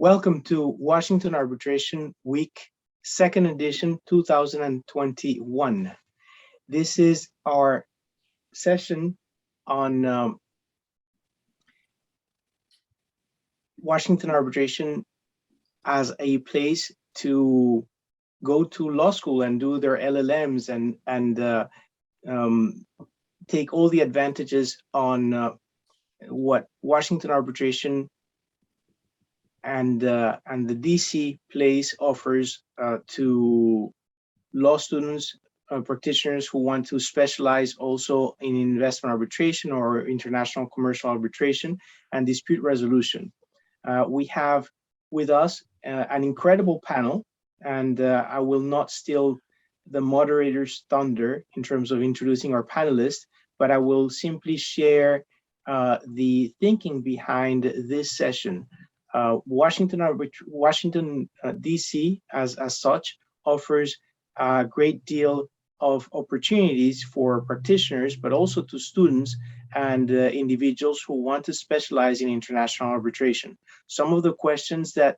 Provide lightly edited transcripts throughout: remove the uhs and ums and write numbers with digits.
Welcome to Washington Arbitration Week, second edition, 2021. This is our session on Washington Arbitration as a place to go to law school and do their LLMs and take all the advantages on what Washington Arbitration and the DC place offers to law students, practitioners who want to specialize also in investment arbitration or international commercial arbitration and dispute resolution. We have with us an incredible panel, and I will not steal the moderator's thunder in terms of introducing our panelists, but I will simply share the thinking behind this session. Washington D.C. as such offers a great deal of opportunities for practitioners, but also to students and individuals who want to specialize in international arbitration. Some of the questions that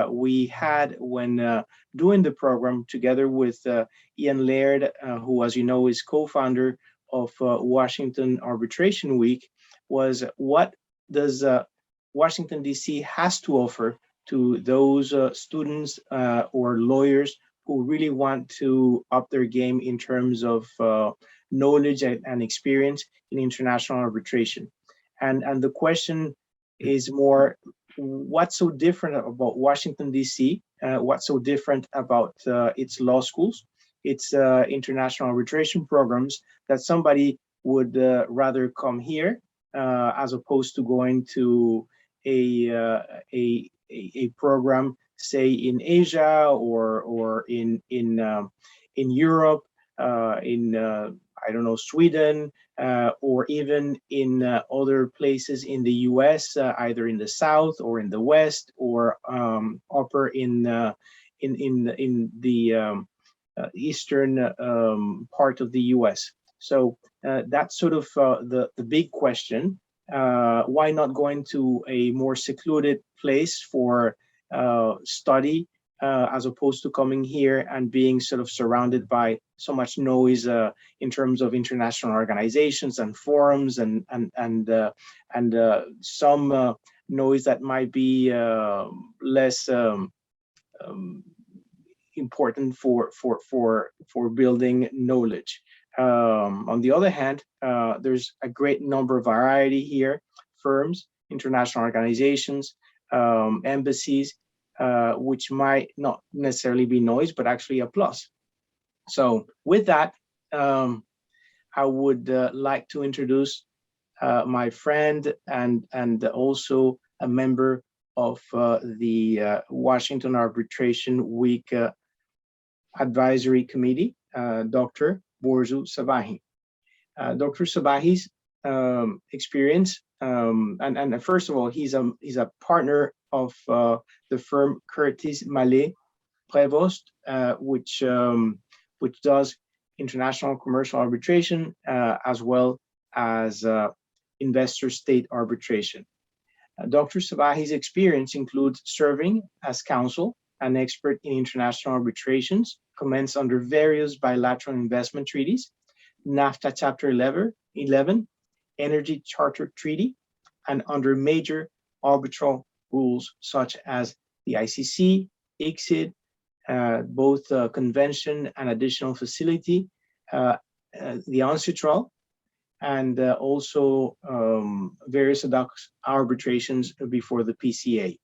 we had when doing the program together with Ian Laird, who, as you know, is co-founder of Washington Arbitration Week, was what does Washington, D.C. has to offer to those students or lawyers who really want to up their game in terms of knowledge and experience in international arbitration. And the question is more, what's so different about Washington, D.C.? What's so different about its law schools, its international arbitration programs, that somebody would rather come here as opposed to going to a program, say in Asia or in Europe, I don't know, Sweden, or even in other places in the U.S., either in the South or in the West, or upper in the eastern part of the U.S. So that's sort of the big question. Why not going to a more secluded place for study as opposed to coming here and being sort of surrounded by so much noise in terms of international organizations and forums and some noise that might be less important for building knowledge. On the other hand, there's a great number of variety here: firms, international organizations, embassies, which might not necessarily be noise, but actually a plus. So with that, I would like to introduce my friend and also a member of the Washington Arbitration Week Advisory Committee, Dr. Borzu Sabahi. Dr. Sabahi's experience, and first of all, he's a partner of the firm Curtis Mallet Prévost, which does international commercial arbitration as well as investor state arbitration. Dr. Sabahi's experience includes serving as counsel and expert in international arbitrations, commenced under various bilateral investment treaties, NAFTA Chapter 11, Energy Charter Treaty, and under major arbitral rules such as the ICC, ICSID, both convention and additional facility, the UNCITRAL, and also various arbitrations before the PCA.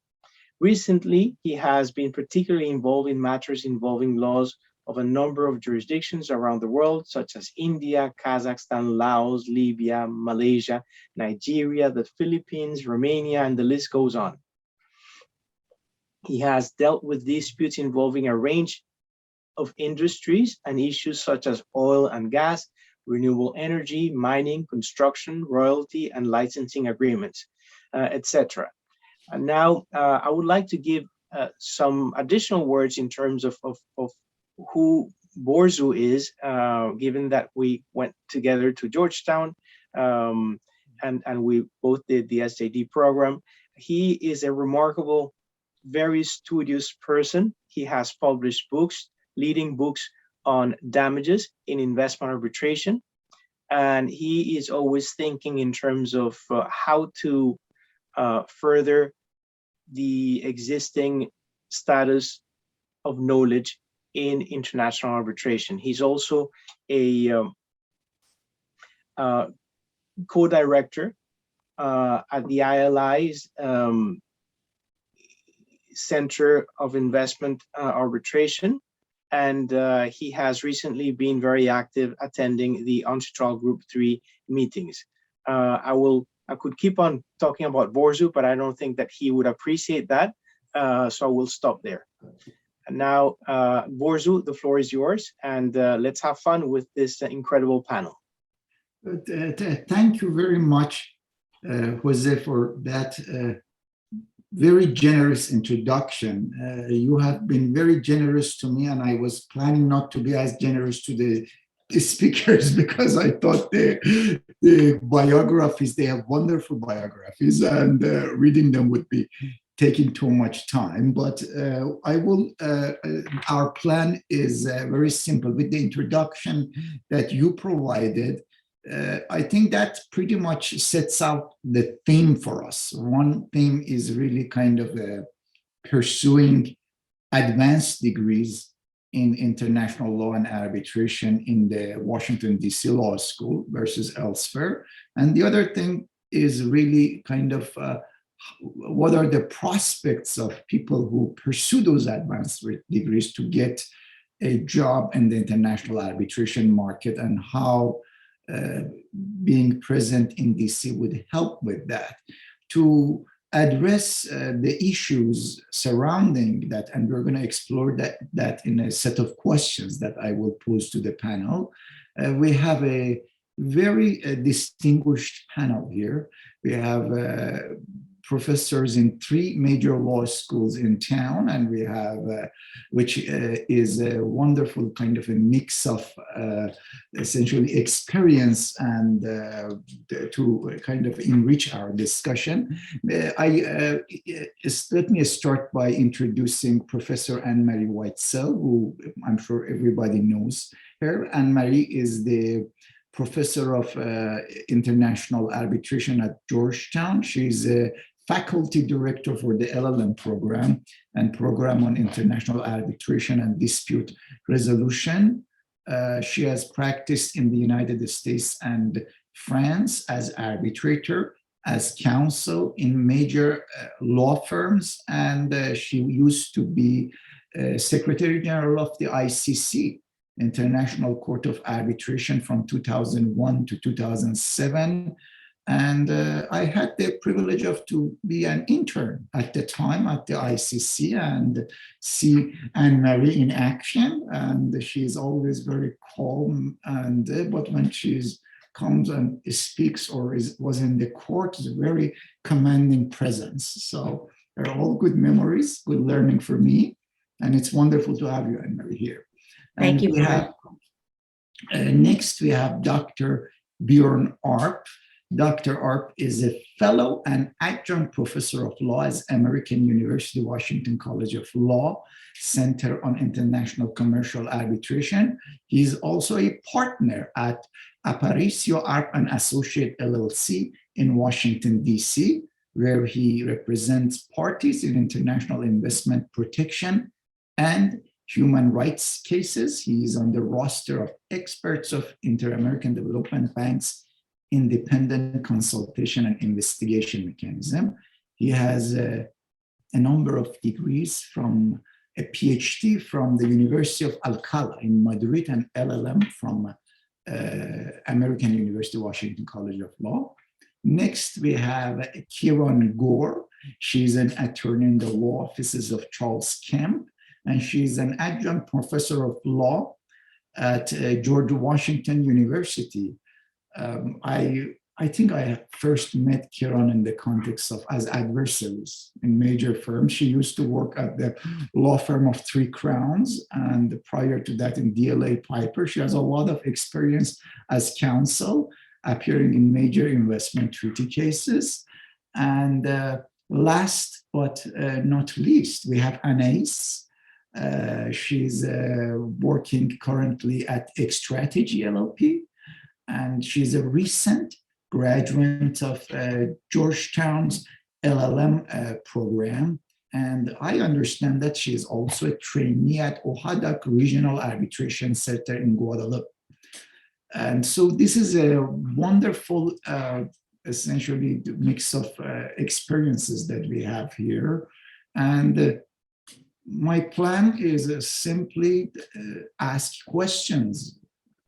Recently, he has been particularly involved in matters involving laws of a number of jurisdictions around the world, such as India, Kazakhstan, Laos, Libya, Malaysia, Nigeria, the Philippines, Romania, and the list goes on. He has dealt with disputes involving a range of industries and issues such as oil and gas, renewable energy, mining, construction, royalty, and licensing agreements, etc. And now I would like to give some additional words in terms of who Borzu is, given that we went together to Georgetown and we both did the SAD program. He is a remarkable very studious person. He has published books, leading books on damages in investment arbitration. And he is always thinking in terms of how to further the existing status of knowledge in international arbitration. He's also a co-director at the ILI's Center of Investment Arbitration, and he has recently been very active attending the Antitrust Group 3 meetings. I could keep on talking about Borzu, but I don't think that he would appreciate that, so I will stop there. And now, Borzu, the floor is yours, and let's have fun with this incredible panel. Thank you very much, Jose, for that very generous introduction. You have been very generous to me, and I was planning not to be as generous to the speakers because I thought the biographies, they have wonderful biographies, and reading them would be taking too much time. But our plan is very simple. With the introduction that you provided, I think that pretty much sets out the theme for us. One theme is really kind of pursuing advanced degrees in international law and arbitration in the Washington D.C. Law School versus elsewhere. And the other thing is really kind of what are the prospects of people who pursue those advanced degrees to get a job in the international arbitration market, and how being present in DC would help with that. To address the issues surrounding that, and we're going to explore that in a set of questions that I will pose to the panel. We have a very distinguished panel here. We have professors in 3 major law schools in town, and we have, which is a wonderful kind of a mix of essentially experience and to kind of enrich our discussion. Let me start by introducing Professor Anne-Marie Whitesell, who I'm sure everybody knows her. Anne-Marie is the professor of international arbitration at Georgetown. She's a faculty director for the LLM program and program on international arbitration and dispute resolution. She has practiced in the United States and France as arbitrator, as counsel in major law firms, and she used to be Secretary General of the ICC, International Court of Arbitration, from 2001 to 2007. And I had the privilege of to be an intern at the time at the ICC and see Anne-Marie in action. And she's always very calm. And but when she comes and speaks or was in the court, it's a very commanding presence. So they're all good memories, good learning for me. And it's wonderful to have you, Anne-Marie, here. Thank you. Next, we have Dr. Bjorn Arp. Dr. Arp is a fellow and adjunct professor of law at American University Washington College of Law, Center on International Commercial Arbitration. He is also a partner at Aparicio Arp and Associate LLC in Washington, D.C., where he represents parties in international investment protection and human rights cases. He is on the roster of experts of Inter-American Development Bank's independent consultation and investigation mechanism. He has a number of degrees, from a PhD from the University of Alcalá in Madrid and LLM from American University Washington College of Law. Next, we have Kiran Gore. She's an attorney in the law offices of Charles Kemp, and she's an adjunct professor of law at George Washington University. I think I first met Kiran in the context of as adversaries in major firms. She used to work at the law firm of Three Crowns, and prior to that in DLA Piper. She has a lot of experience as counsel, appearing in major investment treaty cases. And Last but not least, we have Anais. She's working currently at Strategy LLP, and she's a recent graduate of Georgetown's LLM program. And I understand that she is also a trainee at OHADAC Regional Arbitration Center in Guadeloupe. And so this is a wonderful, essentially, mix of experiences that we have here. And my plan is simply ask questions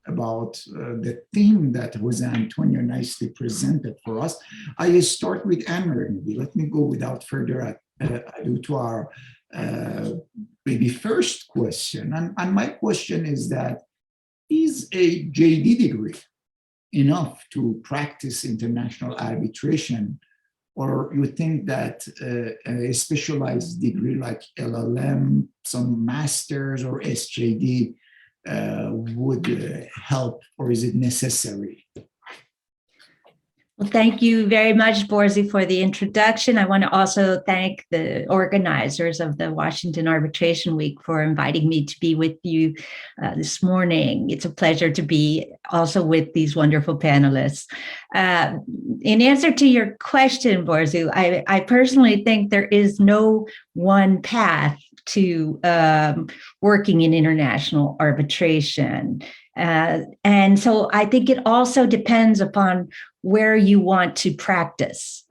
about the theme that Jose Antonio nicely presented for us. I start with Anne-Marie. Let me go without further ado to our maybe first question. And my question is that, is a JD degree enough to practice international arbitration? Or you think that a specialized degree like LLM, some masters or SJD would help, or is it necessary? Well, thank you very much, Borzi, for the introduction. I want to also thank the organizers of the Washington Arbitration Week for inviting me to be with you this morning. It's a pleasure to be also with these wonderful panelists. In answer to your question, Borzi, I personally think there is no one path to working in international arbitration. And so I think it also depends upon where you want to practice.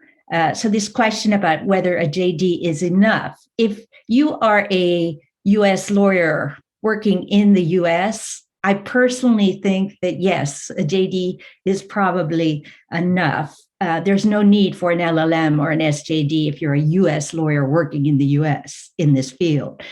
So this question about whether a JD is enough, if you are a US lawyer working in the US, I personally think that yes, a JD is probably enough. There's no need for an LLM or an SJD if you're a US lawyer working in the US in this field.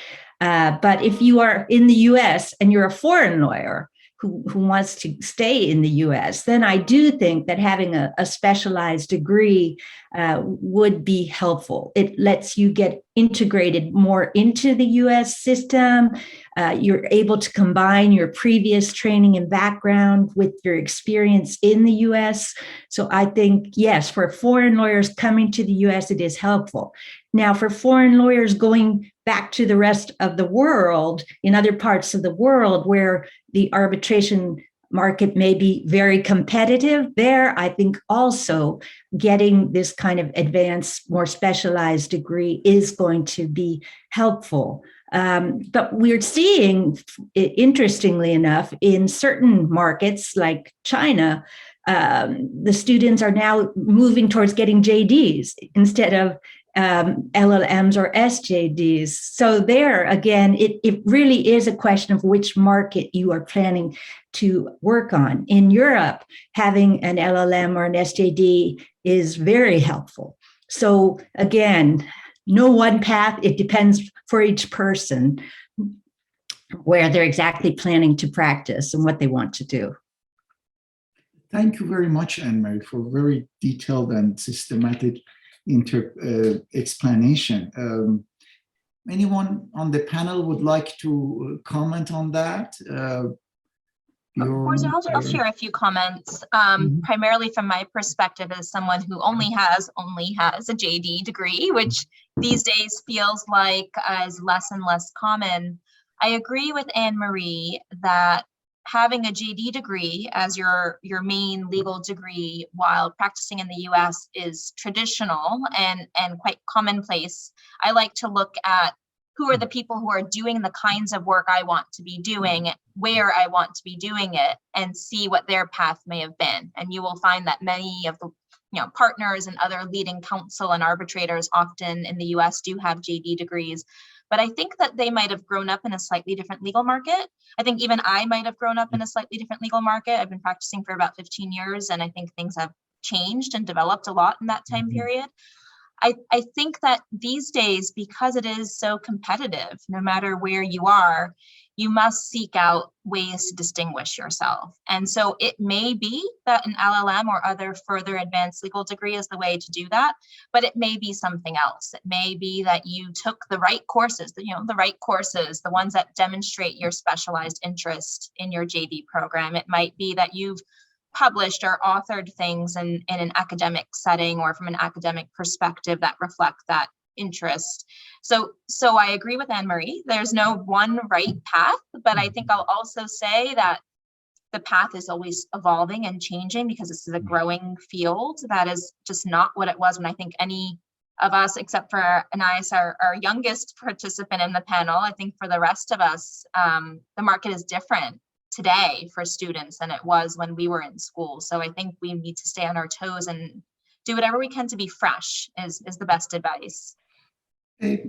But if you are in the US and you're a foreign lawyer who wants to stay in the US, then I do think that having a specialized degree would be helpful. It lets you get integrated more into the US system. You're able to combine your previous training and background with your experience in the US. So I think, yes, for foreign lawyers coming to the US, it is helpful. Now, for foreign lawyers going back to the rest of the world, in other parts of the world where the arbitration market may be very competitive, there, I think also getting this kind of advanced, more specialized degree is going to be helpful. But we're seeing, interestingly enough, in certain markets like China, the students are now moving towards getting JDs instead of LLMs or SJDs. So there, again, it really is a question of which market you are planning to work on. In Europe, having an LLM or an SJD is very helpful. So again, no one path, it depends for each person where they're exactly planning to practice and what they want to do. Thank you very much, Anne-Marie, for very detailed and systematic explanation. Anyone on the panel would like to comment on that? I'll share a few comments, primarily from my perspective as someone who only has a JD degree, which these days feels like is less and less common. I agree with Anne-Marie that having a JD degree as your main legal degree while practicing in the US is traditional and quite commonplace. I like to look at who are the people who are doing the kinds of work I want to be doing, where I want to be doing it, and see what their path may have been. And you will find that many of the partners and other leading counsel and arbitrators often in the US do have JD degrees. But I think that they might have grown up in a slightly different legal market. I think even I might have grown up in a slightly different legal market. I've been practicing for about 15 years, and I think things have changed and developed a lot in that time period. I think that these days, because it is so competitive, no matter where you are, you must seek out ways to distinguish yourself. And so it may be that an LLM or other further advanced legal degree is the way to do that, but it may be something else. It may be that you took the right courses, the ones that demonstrate your specialized interest in your JD program. It might be that you've published or authored things in an academic setting or from an academic perspective that reflect that interest. So I agree with Anne-Marie. There's no one right path, but I think I'll also say that the path is always evolving and changing because this is a growing field that is just not what it was when I think any of us, except for Anais, our youngest participant in the panel. I think for the rest of us, the market is different today for students than it was when we were in school. So I think we need to stay on our toes and do whatever we can to be fresh is the best advice. Let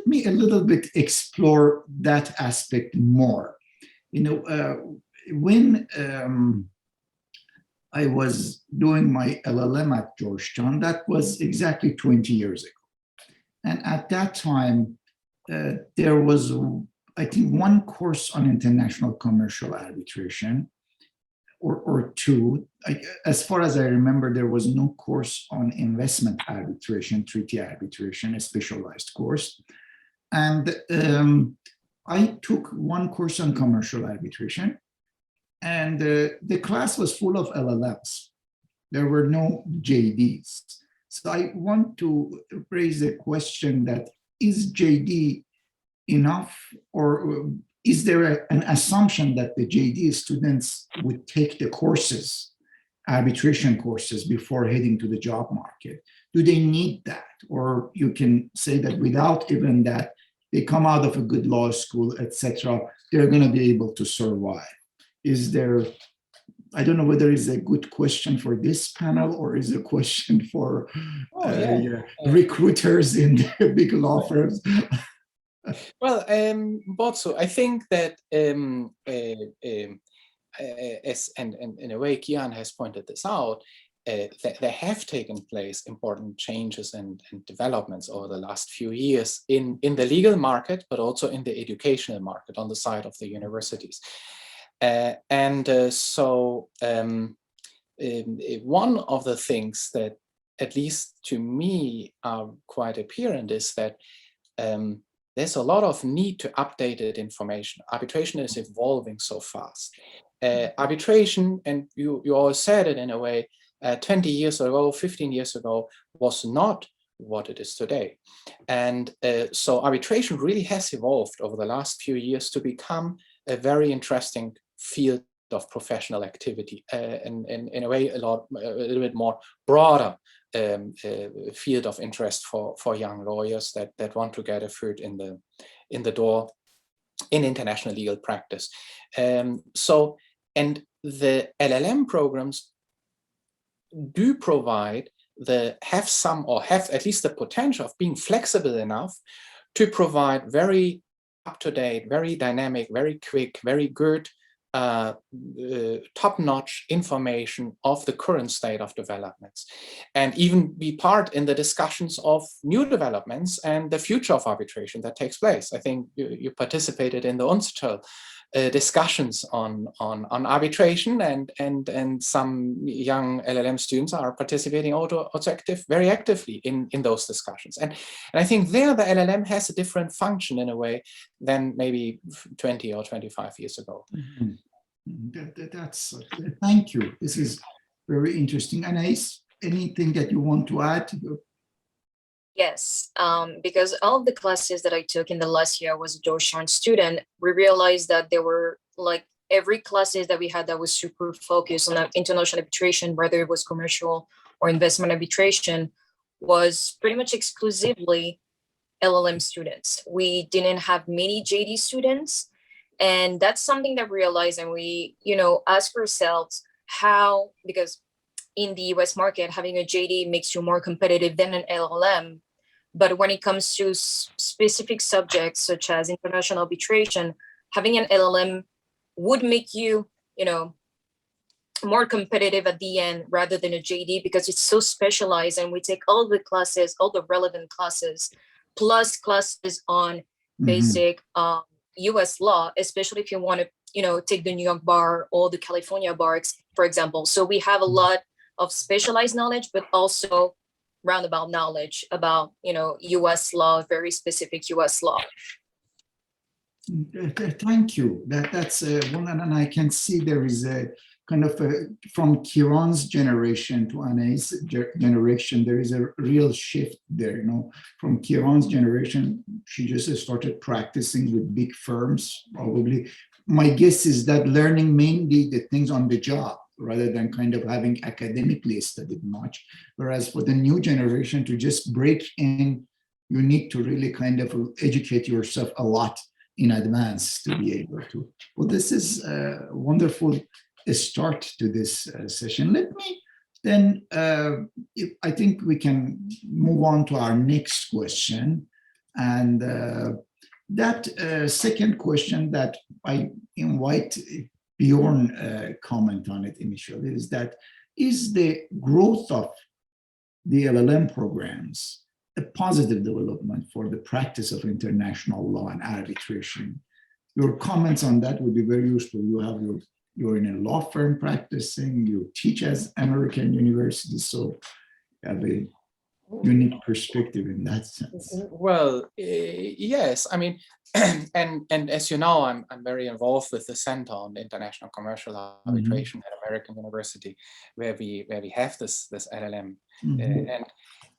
me a little bit explore that aspect more. You know, when I was doing my LLM at Georgetown, that was exactly 20 years ago. And at that time, there was, I think, one course on international commercial arbitration, or two. As far as I remember, there was no course on investment arbitration, treaty arbitration, a specialized course. And I took one course on commercial arbitration, and the class was full of LLMs. There were no JDs. So I want to raise a question that, is JD enough, or is there an assumption that the JD students would take the courses, arbitration courses, before heading to the job market? Do they need that? Or you can say that without even that, they come out of a good law school, etc., they're going to be able to survive. Is there, I don't know whether it's a good question for this panel or is a question for recruiters in the big law firms. Well, Botso, I think that as and in a way, Kian has pointed this out, that there have taken place important changes and developments over the last few years in the legal market, but also in the educational market on the side of the universities. So one of the things that, at least to me, are quite apparent is that there's a lot of need to updated information. Arbitration is evolving so fast. Arbitration, and you all said it in a way, 20 years ago, 15 years ago, was not what it is today. And so arbitration really has evolved over the last few years to become a very interesting field of professional activity, and in a way, a little bit more broader field of interest for young lawyers that want to get a foot in the door in international legal practice. And the LLM programs do provide have at least the potential of being flexible enough to provide very up-to-date, very dynamic, very quick, very good, top-notch information of the current state of developments, and even be part in the discussions of new developments and the future of arbitration that takes place. I think you participated in the UNCITRAL discussions on arbitration, and some young LLM students are participating also very actively in those discussions. And I think there the LLM has a different function in a way than maybe 20 or 25 years ago. Mm-hmm. Thank you. This is very interesting. Anais, anything that you want to add? Yes, because all of the classes that I took in the last year, I was a Georgetown student, we realized that there were like every classes that we had that was super focused on international arbitration, whether it was commercial or investment arbitration, was pretty much exclusively LLM students. We didn't have many JD students. And that's something that we realized, and we, ask ourselves how, because in the US market, having a JD makes you more competitive than an LLM. But when it comes to specific subjects such as international arbitration, having an LLM would make you, more competitive at the end rather than a JD, because it's so specialized, and we take all the classes, all the relevant classes, plus classes on basic US law, especially if you want to, take the New York bar or the California bar, for example. So we have a lot of specialized knowledge, but also roundabout knowledge about, US law, very specific US law. Thank you. That's one, and I can see there is a kind of from Kiran's generation to Ana's generation, there is a real shift there. From Kiran's generation, she just started practicing with big firms, probably. My guess is that learning mainly the things on the job rather than kind of having academically studied much. Whereas for the new generation to just break in, you need to really kind of educate yourself a lot in advance to be able to. Well, this is a wonderful start to this session. Let me then, I think we can move on to our next question. And that second question that I invite Bjorn comment on it initially is that, is the growth of the LLM programs a positive development for the practice of international law and arbitration? Your comments on that would be very useful. You're in a law firm practicing, you teach as American universities, so you have a unique perspective in that sense. Well, yes, I mean, and as you know, I'm very involved with the Center on International Commercial Arbitration at American University, where we have this LLM,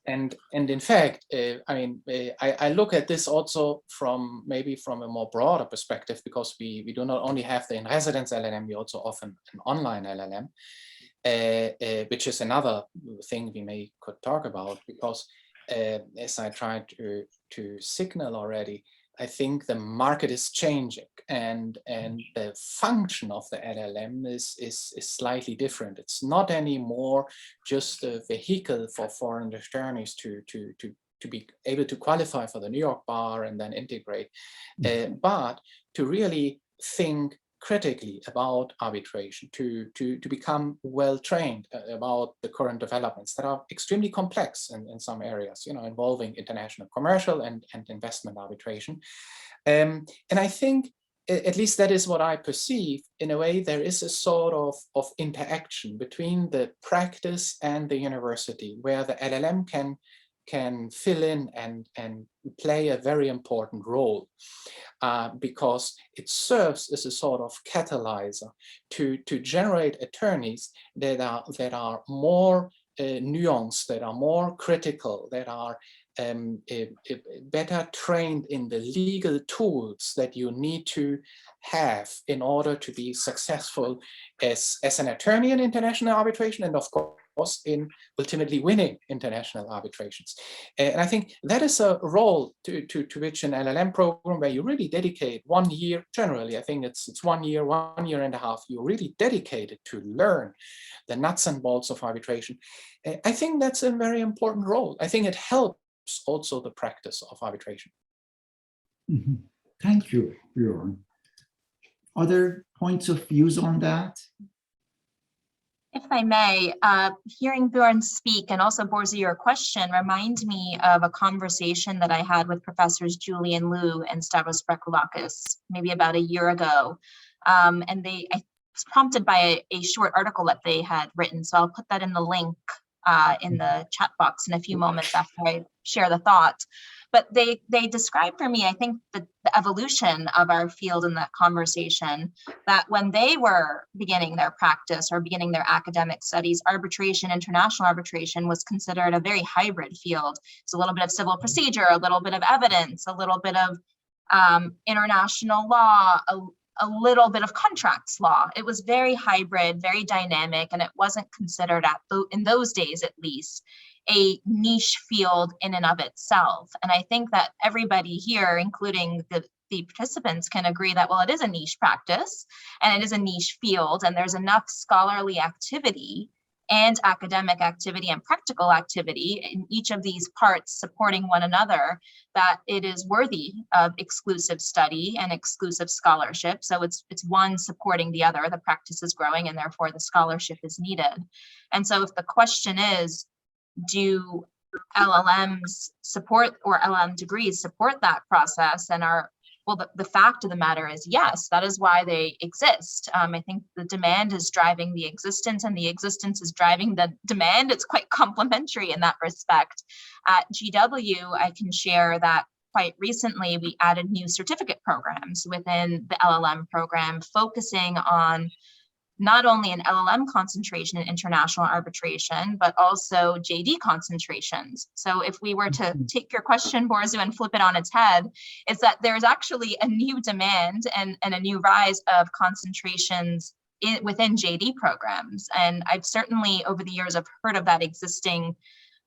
and in fact, I mean, I look at this also from a more broader perspective, because we do not only have the in-residence LLM, we also offer an online LLM, which is another thing we could talk about, because as I tried to signal already, I think the market is changing, and the function of the LLM is slightly different. It's not anymore just a vehicle for foreign attorneys to be able to qualify for the New York bar and then integrate, but to really think critically about arbitration, to become well trained about the current developments that are extremely complex in some areas, involving international commercial and investment arbitration. And I think, at least that is what I perceive, in a way there is a sort of interaction between the practice and the university, where the LLM can fill in and play a very important role, because it serves as a sort of catalyzer to generate attorneys that are more nuanced, that are more critical, that are better trained in the legal tools that you need to have in order to be successful as an attorney in international arbitration, and of course in ultimately winning international arbitrations. And I think that is a role to which an LLM program, where you really dedicate 1 year, generally I think it's 1 year, 1 year and a half, you're really dedicated to learn the nuts and bolts of arbitration. I think that's a very important role. I think it helps also the practice of arbitration. Thank you, Bjorn. Other points of views on that? If I may, hearing Bjorn speak and also Borzi, your question reminds me of a conversation that I had with Professors Julian Liu and Stavros Sprekouloukis maybe about a year ago. And I was prompted by a short article that they had written. So I'll put that in the link in the chat box in a few moments after I share the thought. But they described for me, I think, the evolution of our field in that conversation, that when they were beginning their practice or beginning their academic studies, arbitration, international arbitration, was considered a very hybrid field. It's a little bit of civil procedure, a little bit of evidence, a little bit of international law, a little bit of contracts law. It was very hybrid, very dynamic, and it wasn't considered, in those days at least, a niche field in and of itself. And I think that everybody here, including the participants, can agree that, well, it is a niche practice and it is a niche field, and there's enough scholarly activity and academic activity and practical activity in each of these parts supporting one another that it is worthy of exclusive study and exclusive scholarship. So it's one supporting the other. The practice is growing and therefore the scholarship is needed. And so if the question is, do LLMs support, or LLM degrees support that process, and the fact of the matter is, yes, that is why they exist. I think the demand is driving the existence, and the existence is driving the demand. It's quite complementary in that respect. At GW, I can share that quite recently we added new certificate programs within the LLM program, focusing on not only an LLM concentration in international arbitration, but also JD concentrations. So if we were to take your question, Borzu, and flip it on its head, it's that there's actually a new demand and a new rise of concentrations within JD programs. And I've certainly, over the years, I've heard of that existing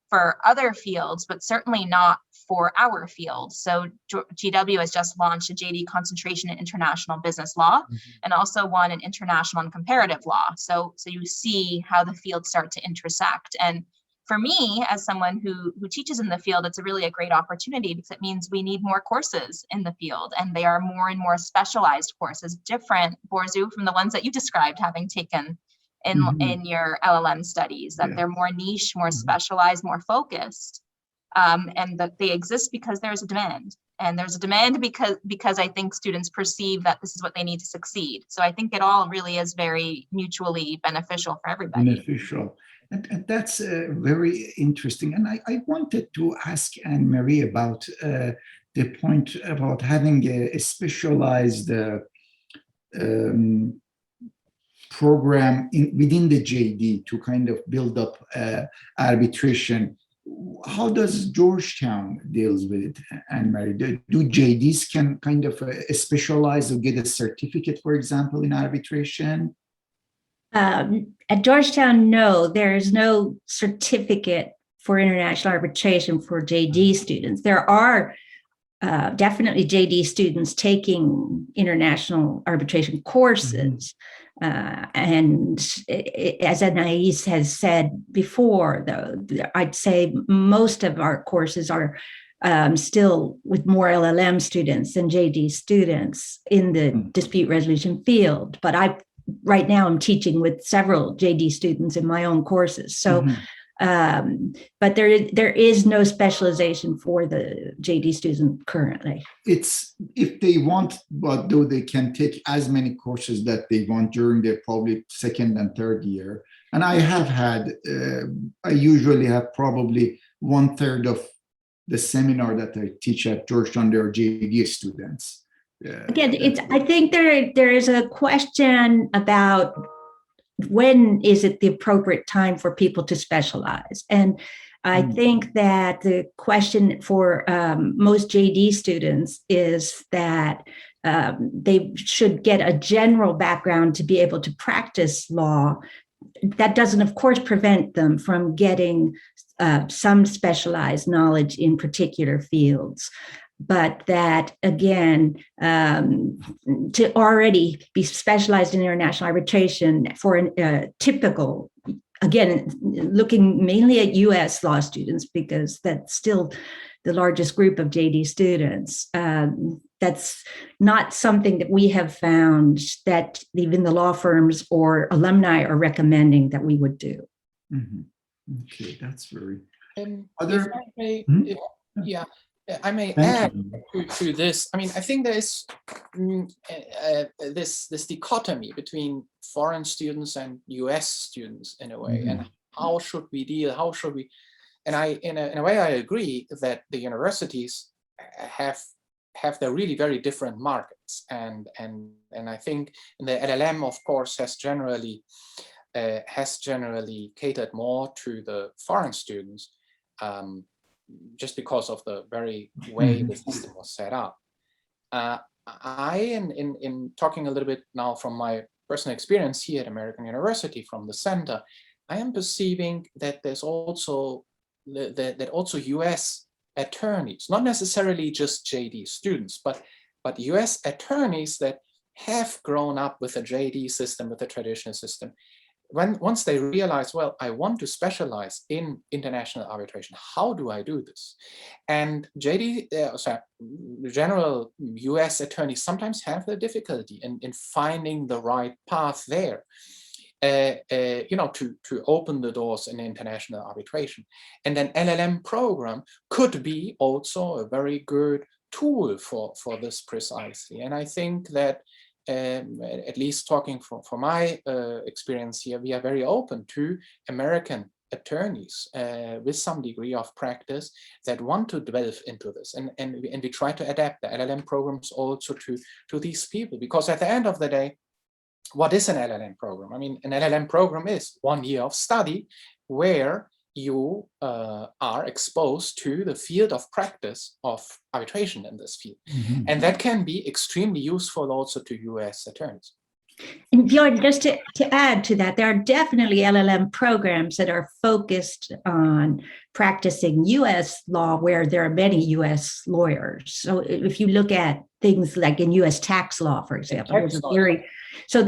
for other fields, but certainly not for our field. So GW has just launched a JD concentration in international business law, and also one in international and comparative law. So you see how the fields start to intersect. And for me, as someone who teaches in the field, it's really a great opportunity, because it means we need more courses in the field, and they are more and more specialized courses, different, Borzu, from the ones that you described having taken in your LLM studies, that they're more niche, more specialized, more focused, and that they exist because there's a demand. And there's a demand because I think students perceive that this is what they need to succeed. So I think it all really is very mutually beneficial for everybody. Beneficial. And that's very interesting. And I wanted to ask Anne-Marie about the point about having a specialized program within the JD to kind of build up arbitration. How does Georgetown deals with it, Anne-Marie? Do JDs can kind of specialize or get a certificate, for example, in arbitration? At Georgetown, no, there is no certificate for international arbitration for JD students. There are definitely JD students taking international arbitration courses. And as Anais has said before, though, I'd say most of our courses are still with more LLM students than JD students in the dispute resolution field. But right now I'm teaching with several JD students in my own courses. So, but there is no specialization for the JD student currently. It's if they want, but though they can take as many courses that they want during their probably second and third year. And I have had, I usually have probably 1/3 of the seminar that I teach at Georgetown, they are JD students. Again, I think there is a question about when is it the appropriate time for people to specialize. And I think that the question for most JD students is that they should get a general background to be able to practice law. That doesn't, of course, prevent them from getting some specialized knowledge in particular fields. But that, again, to already be specialized in international arbitration for a typical, again, looking mainly at US law students, because that's still the largest group of JD students, that's not something that we have found that even the law firms or alumni are recommending that we would do. Okay, that's very... I may add to this. I mean, I think there is this dichotomy between foreign students and US students in a way, and how should we deal? How should we? And in a way, I agree that the universities have their really very different markets, and I think the LLM, of course, has generally catered more to the foreign students. Just because of the very way the system was set up. In talking a little bit now from my personal experience here at American University from the center, I am perceiving that there's also that also US attorneys, not necessarily just JD students, but US attorneys that have grown up with a JD system, with a traditional system. Once they realize, well, I want to specialize in international arbitration, how do I do this? And general US attorneys sometimes have the difficulty in finding the right path there, to open the doors in international arbitration. And an LLM program could be also a very good tool for this precisely. And I think that at least talking from my experience here, we are very open to American attorneys with some degree of practice that want to delve into this, and we try to adapt the LLM programs also to these people, because at the end of the day, what is an LLM program? I mean, an LLM program is 1 year of study where you are exposed to the field of practice of arbitration in this field. Mhm. And that can be extremely useful also to US attorneys. And Bjorn, just to add to that, there are definitely LLM programs that are focused on practicing US law where there are many US lawyers. So if you look at things like in US tax law, for example, there's a very, so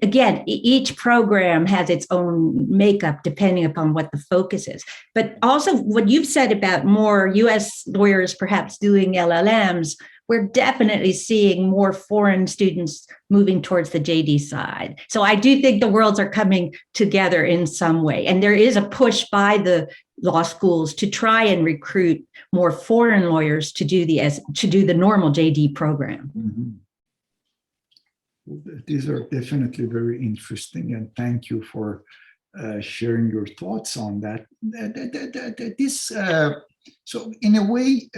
again, each program has its own makeup depending upon what the focus is. But also what you've said about more US lawyers perhaps doing LLMs, we're definitely seeing more foreign students moving towards the JD side. So I do think the worlds are coming together in some way. And there is a push by the law schools to try and recruit more foreign lawyers to do the normal JD program. Mhm. These are definitely very interesting, and thank you for sharing your thoughts on that. So in a way,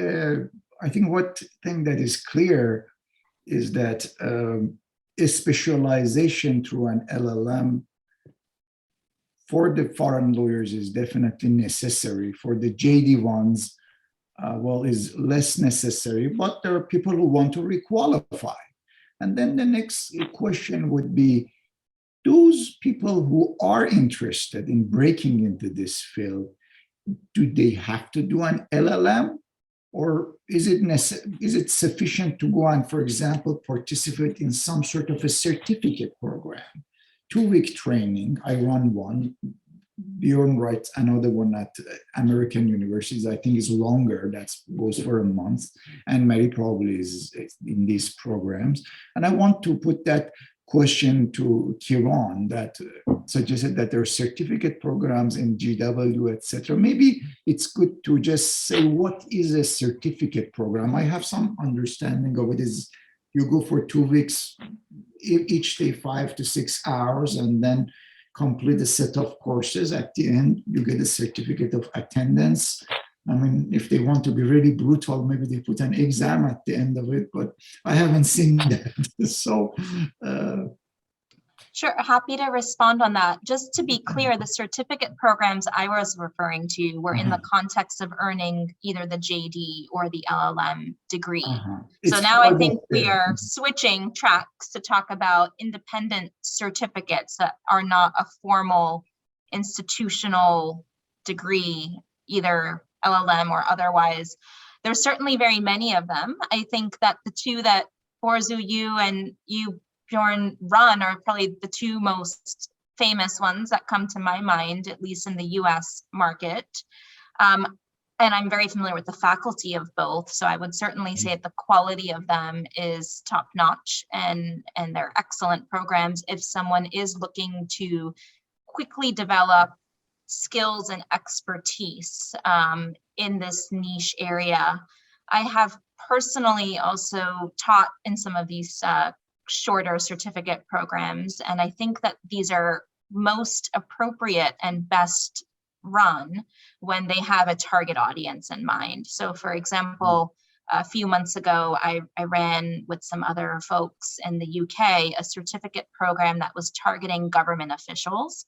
I think one thing that is clear is that a specialization through an LLM for the foreign lawyers is definitely necessary. For the JD ones, well, is less necessary, but there are people who want to requalify. And then the next question would be, those people who are interested in breaking into this field, do they have to do an LLM? Or is it sufficient to go and, for example, participate in some sort of a certificate program? 2-week training, I run one. Bjorn writes another one at American universities, I think is longer, that goes for a month. And Mary probably is in these programs. And I want to put that question to Kiran that suggested that there are certificate programs in GW, etc. Maybe it's good to just say, what is a certificate program? I have some understanding of it. Is you go for 2 weeks, each day 5 to 6 hours, and then complete a set of courses. At the end, you get a certificate of attendance. I mean, if they want to be really brutal, maybe they put an exam at the end of it, but I haven't seen that. So, Sure, happy to respond on that. Just to be clear, the certificate programs I was referring to were in the context of earning either the JD or the LLM degree. So now I think we are switching tracks to talk about independent certificates that are not a formal institutional degree, either LLM or otherwise. There's certainly very many of them. I think that the two that Borzu, you and you, Bjorn, run are probably the two most famous ones that come to my mind, at least in the US market. And I'm very familiar with the faculty of both. So I would certainly say the quality of them is top notch, and they're excellent programs if someone is looking to quickly develop skills and expertise in this niche area. I have personally also taught in some of these shorter certificate programs, and I think that these are most appropriate and best run when they have a target audience in mind. So for example, a few months ago, I ran with some other folks in the UK a certificate program that was targeting government officials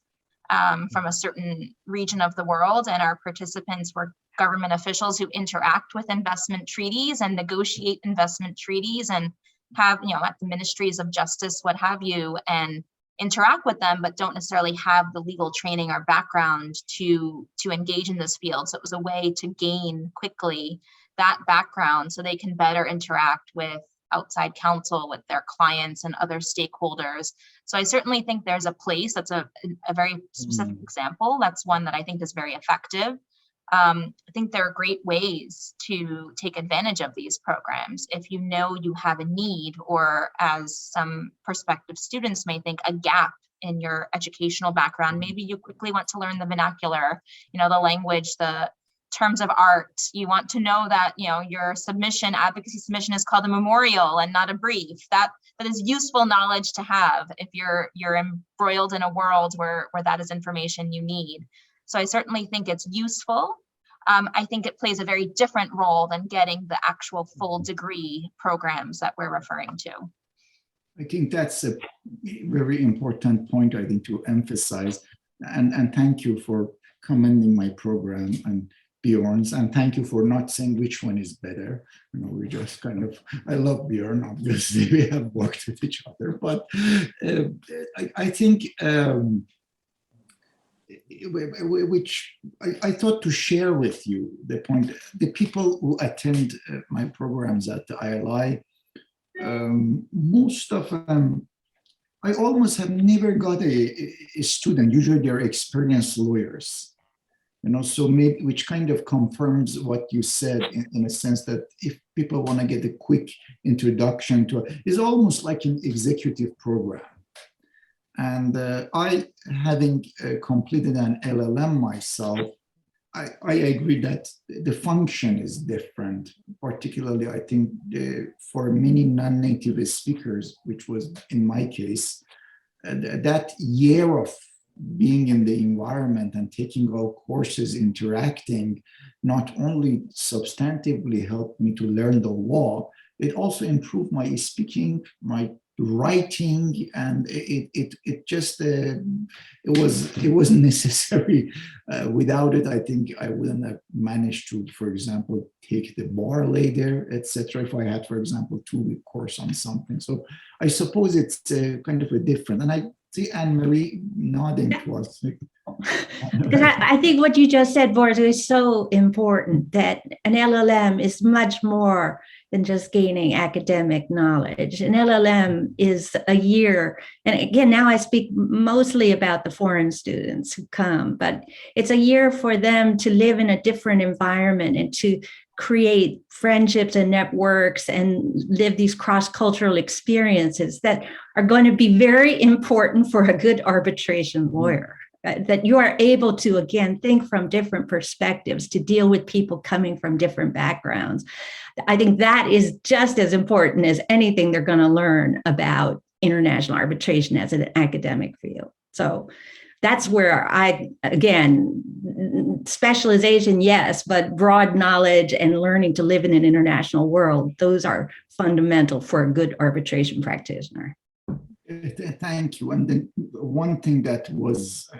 from a certain region of the world, and our participants were government officials who interact with investment treaties and negotiate investment treaties and have, at the ministries of justice, what have you, and interact with them, but don't necessarily have the legal training or background to engage in this field. So it was a way to gain quickly that background so they can better interact with outside counsel, with their clients and other stakeholders. So I certainly think there's a place. That's a very specific example. That's one that I think is very effective. I think there are great ways to take advantage of these programs. If you know you have a need, or as some prospective students may think, a gap in your educational background, maybe you quickly want to learn the vernacular, the language, the terms of art. You want to know that, your advocacy submission is called a memorial and not a brief. That is useful knowledge to have if you're embroiled in a world where that is information you need. So I certainly think it's useful. I think it plays a very different role than getting the actual full degree programs that we're referring to. I think that's a very important point, I think, to emphasize. And thank you for commending my program and Bjorn's, and thank you for not saying which one is better. You know, we just kind of, I love Bjorn, obviously, we have worked with each other, but I think, which I thought to share with you the point, the people who attend my programs at the ILI, most of them, I almost have never got a student, usually they're experienced lawyers, you know, so maybe, which kind of confirms what you said in a sense that if people want to get a quick introduction to it, it's almost like an executive program. And I, having completed an LLM myself, I agree that the function is different, particularly I think for many non-native speakers, which was in my case, that year of being in the environment and taking all courses, interacting, not only substantively helped me to learn the law, it also improved my speaking, my writing, and it just it was necessary. Without it, I think I wouldn't have managed to, for example, take the bar later, etc. If I had, for example, 2-week course on something. So I suppose it's kind of a different. And I see Anne-Marie nodding to us. Because I think what you just said, Boris, is so important, that an LLM is much more than just gaining academic knowledge. An LLM is a year, and again, now I speak mostly about the foreign students who come, but it's a year for them to live in a different environment and to create friendships and networks and live these cross-cultural experiences that are going to be very important for a good arbitration lawyer. That you are able to, again, think from different perspectives, to deal with people coming from different backgrounds. I think that is just as important as anything they're going to learn about international arbitration as an academic field. So that's where again, specialization, yes, but broad knowledge and learning to live in an international world, those are fundamental for a good arbitration practitioner. Thank you. And then one thing that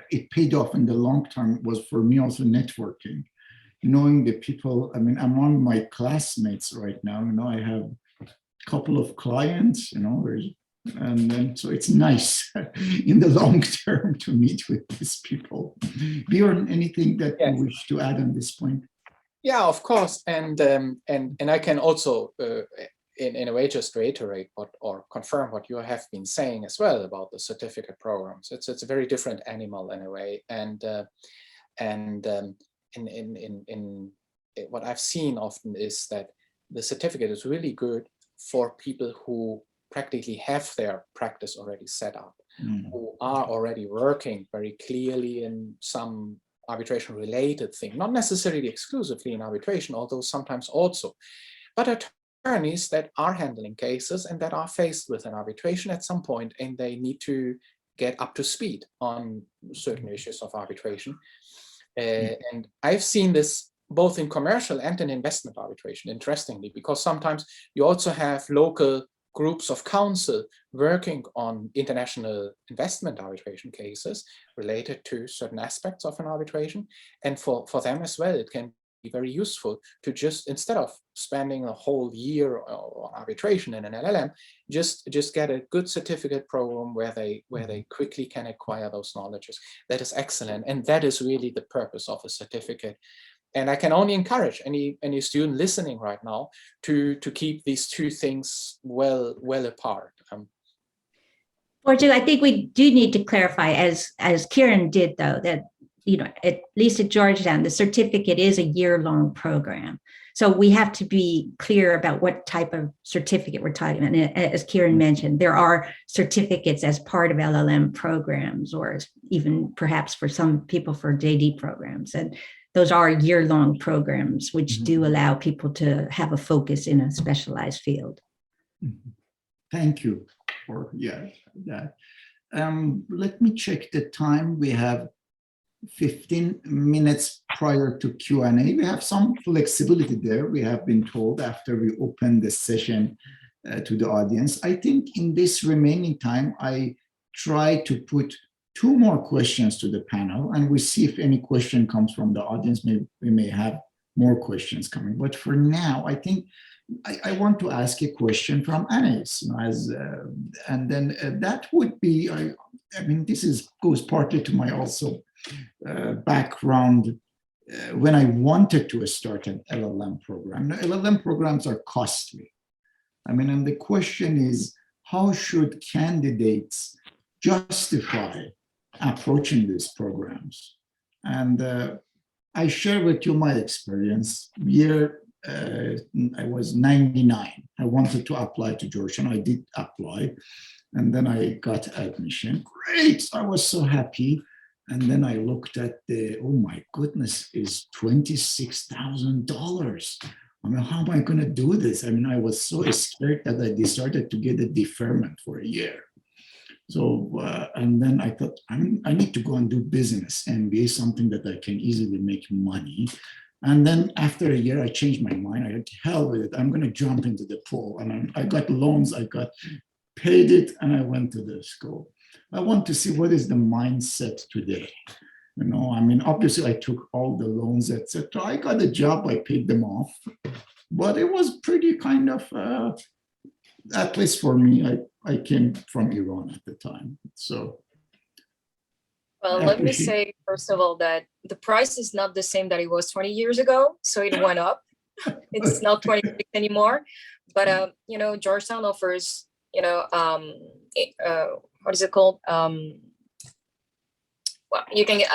it paid off in the long term was for me also networking, knowing the people. I mean, among my classmates right now, you know, I have a couple of clients, you know, and then so it's nice in the long term to meet with these people. Bjorn, anything that you wish to add on this point? Yeah, of course. And I can also in a way just reiterate or confirm what you have been saying as well about the certificate programs. It's a very different animal in a way, and what I've seen often is that the certificate is really good for people who practically have their practice already set up, who are already working very clearly in some arbitration related thing, not necessarily exclusively in arbitration, although sometimes also, but attorneys that are handling cases and that are faced with an arbitration at some point, and they need to get up to speed on certain issues of arbitration. And I've seen this both in commercial and in investment arbitration, interestingly, because sometimes you also have local groups of counsel working on international investment arbitration cases related to certain aspects of an arbitration. And for them as well, it can be very useful to just, instead of spending a whole year on arbitration in an LLM, just get a good certificate program where they quickly can acquire those knowledges. That is excellent, and that is really the purpose of a certificate. And I can only encourage any student listening right now to keep these two things well apart. Fortunately, I think we do need to clarify, as Kieran did, though, that, you know, at least at Georgetown, the certificate is a year-long program. So we have to be clear about what type of certificate we're talking about. And as Kieran mentioned, there are certificates as part of LLM programs, or even perhaps for some people for JD programs. And those are year-long programs, which do allow people to have a focus in a specialized field. Thank you for that. Let me check the time. We have 15 minutes prior to Q&A. We have some flexibility there. We have been told after we open the session to the audience. I think in this remaining time, I try to put 2 more questions to the panel, and we see if any question comes from the audience. Maybe we may have more questions coming. But for now, I think I want to ask a question from Anis, and then that would be, I mean, this goes partly to my also background when I wanted to start an LLM program. Now, LLM programs are costly. I mean, and the question is, how should candidates justify approaching these programs? And I share with you my experience. I was 99. I wanted to apply to Georgetown. I did apply, and then I got admission. Great, I was so happy. And then I looked at oh my goodness, is $26,000. I mean, how am I going to do this? I mean, I was so scared that I decided to get a deferment for a year. So, and then I thought, I need to go and do business, MBA, something that I can easily make money. And then after a year, I changed my mind. I had to hell with it. I'm going to jump into the pool. And I got loans, I got paid it, and I went to the school. I want to see what is the mindset today. You know, I mean, obviously I took all the loans, etc. I got a job, I paid them off, but it was pretty kind of, at least for me, I came from Iran at the time. So. Well, let me say, first of all, that the price is not the same that it was 20 years ago. So it went up. It's not 26 anymore. But, you know, Georgetown offers, you know, what is it called? Well, you can get,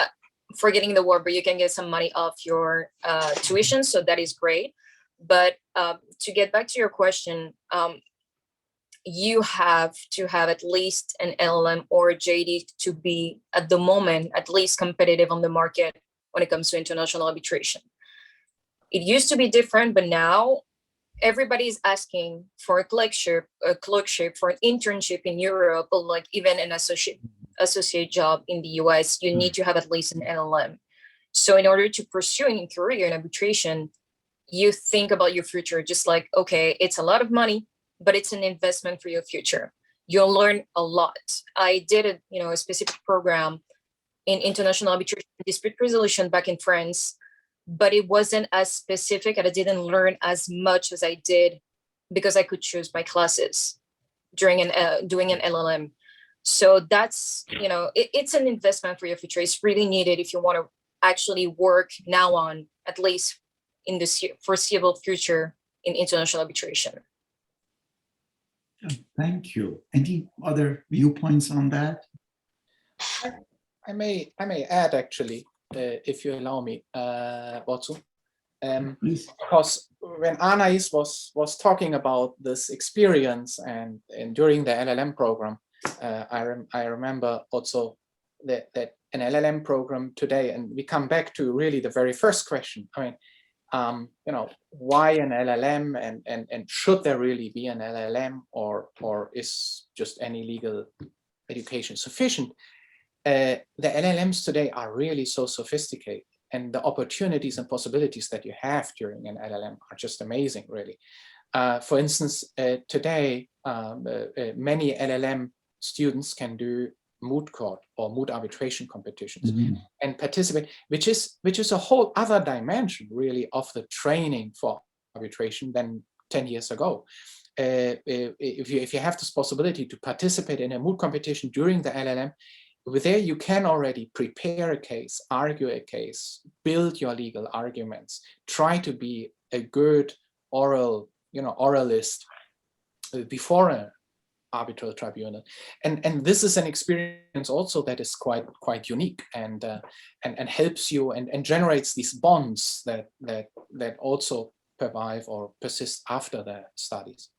forgetting the word, but you can get some money off your tuition. So that is great. But to get back to your question, you have to have at least an LLM or a JD to be, at the moment, at least competitive on the market when it comes to international arbitration. It used to be different, but now everybody is asking for a clerkship, for an internship in Europe, or like even an associate job in the US. You need to have at least an LLM. So in order to pursue a career in arbitration, you think about your future, just like, okay, it's a lot of money, but it's an investment for your future. You'll learn a lot. I did a specific program in international arbitration dispute resolution back in France, but it wasn't as specific, and I didn't learn as much as I did because I could choose my classes during doing an LLM. So that's, it's an investment for your future. It's really needed if you want to actually work now on, at least in the foreseeable future, in international arbitration. Thank you. Any other viewpoints on that? I may add, actually, if you allow me, Watsu. Because when Anais was talking about this experience and during the LLM program, I remember also that an LLM program today, and we come back to really the very first question. I mean, why an LLM, and should there really be an LLM, or is just any legal education sufficient? The LLMs today are really so sophisticated, and the opportunities and possibilities that you have during an LLM are just amazing, really. For instance, today, many LLM students can do moot court or moot arbitration competitions and participate, which is a whole other dimension, really, of the training for arbitration than 10 years ago. If you have this possibility to participate in a moot competition during the LLM, there you can already prepare a case, argue a case, build your legal arguments, try to be a good oralist before an arbitral tribunal, and this is an experience also that is quite unique, and helps you and generates these bonds that also survive or persist after the studies.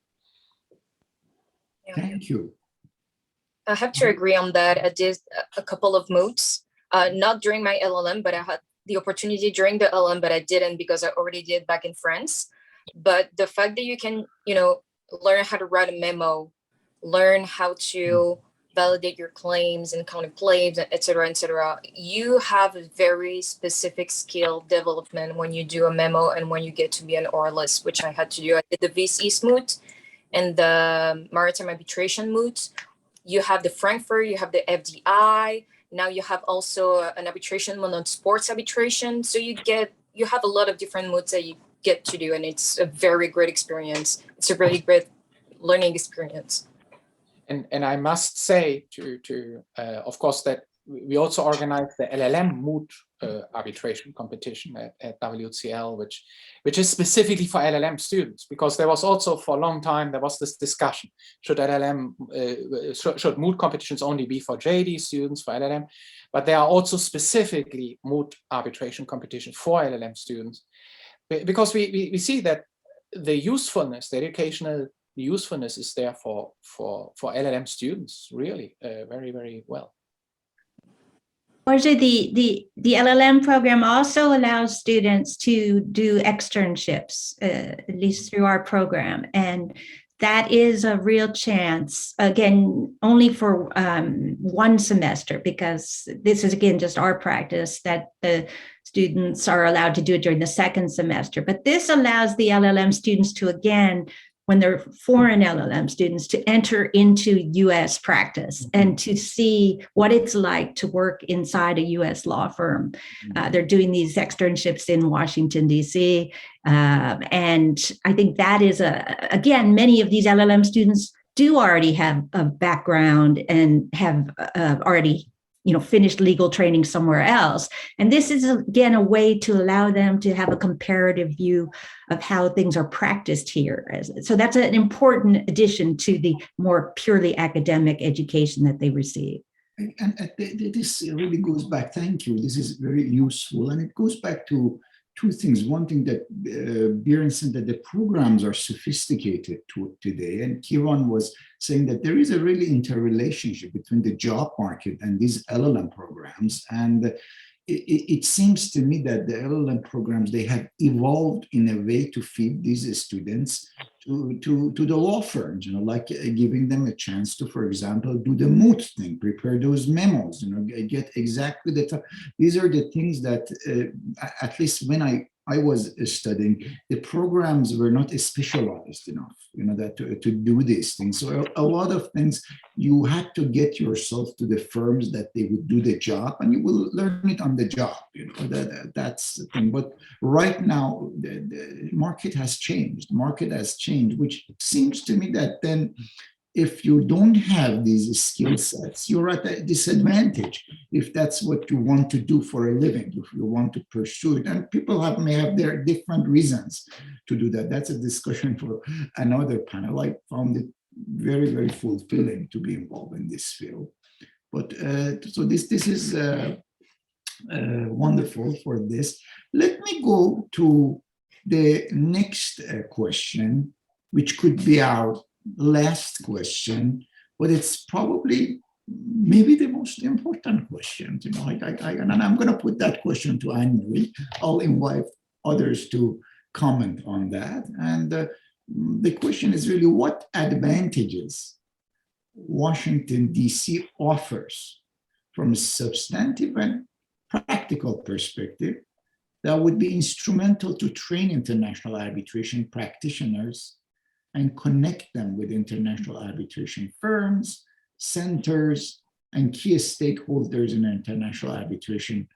Thank you. I have to agree on that. I did a couple of moots, not during my LLM, but I had the opportunity during the LLM, but I didn't because I already did back in France. But the fact that you can, learn how to write a memo, learn how to validate your claims and counterclaims, et cetera, you have a very specific skill development when you do a memo and when you get to be an oralist, which I had to do. I did the VC moot, and the maritime arbitration moods. You have the Frankfurt, you have the FDI. Now you have also an arbitration mood on sports arbitration. So you have a lot of different moods that you get to do, and it's a very great experience. It's a really great learning experience. And I must say of course, that we also organize the LLM mood arbitration competition at WCL, which is specifically for LLM students, because there was also for a long time there was this discussion: should should mood competitions only be for JD students, for LLM? But there are also specifically mood arbitration competition for LLM students, because we see that the usefulness, the educational usefulness is there for LLM students really very, very well. Jorge, the LLM program also allows students to do externships, at least through our program. And that is a real chance, again, only for one semester, because this is, again, just our practice that the students are allowed to do it during the second semester. But this allows the LLM students to, again, when they're foreign LLM students, to enter into US practice and to see what it's like to work inside a US law firm. They're doing these externships in Washington, D.C. And I think that is, again, many of these LLM students do already have a background and have already finished legal training somewhere else. And this is, again, a way to allow them to have a comparative view of how things are practiced here. So that's an important addition to the more purely academic education that they receive. And this really goes back, thank you, this is very useful. And it goes back to two things. One thing that Björn said, that the programs are sophisticated today. And Kiran was saying that there is a really interrelationship between the job market and these LLM programs. And it seems to me that the LLM programs, they have evolved in a way to feed these students to the law firms, like giving them a chance to, for example, do the moot thing, prepare those memos, get exactly the time. These are the things that, at least when I was studying, the programs were not specialized enough, that to do these things. So a lot of things, you had to get yourself to the firms that they would do the job, and you will learn it on the job. That's the thing. But right now, the market has changed. Which seems to me that then, if you don't have these skill sets, you're at a disadvantage if that's what you want to do for a living, if you want to pursue it. And people may have their different reasons to do that. That's a discussion for another panel. I found it very, very fulfilling to be involved in this field. But so this is wonderful for this. Let me go to the next question, which could be our last question, but it's probably maybe the most important question. And I'm going to put that question to Anne-Marie. I'll invite others to comment on that. And the question is really, what advantages Washington, D.C. offers from a substantive and practical perspective that would be instrumental to train international arbitration practitioners and connect them with international arbitration firms, centers, and key stakeholders in international arbitration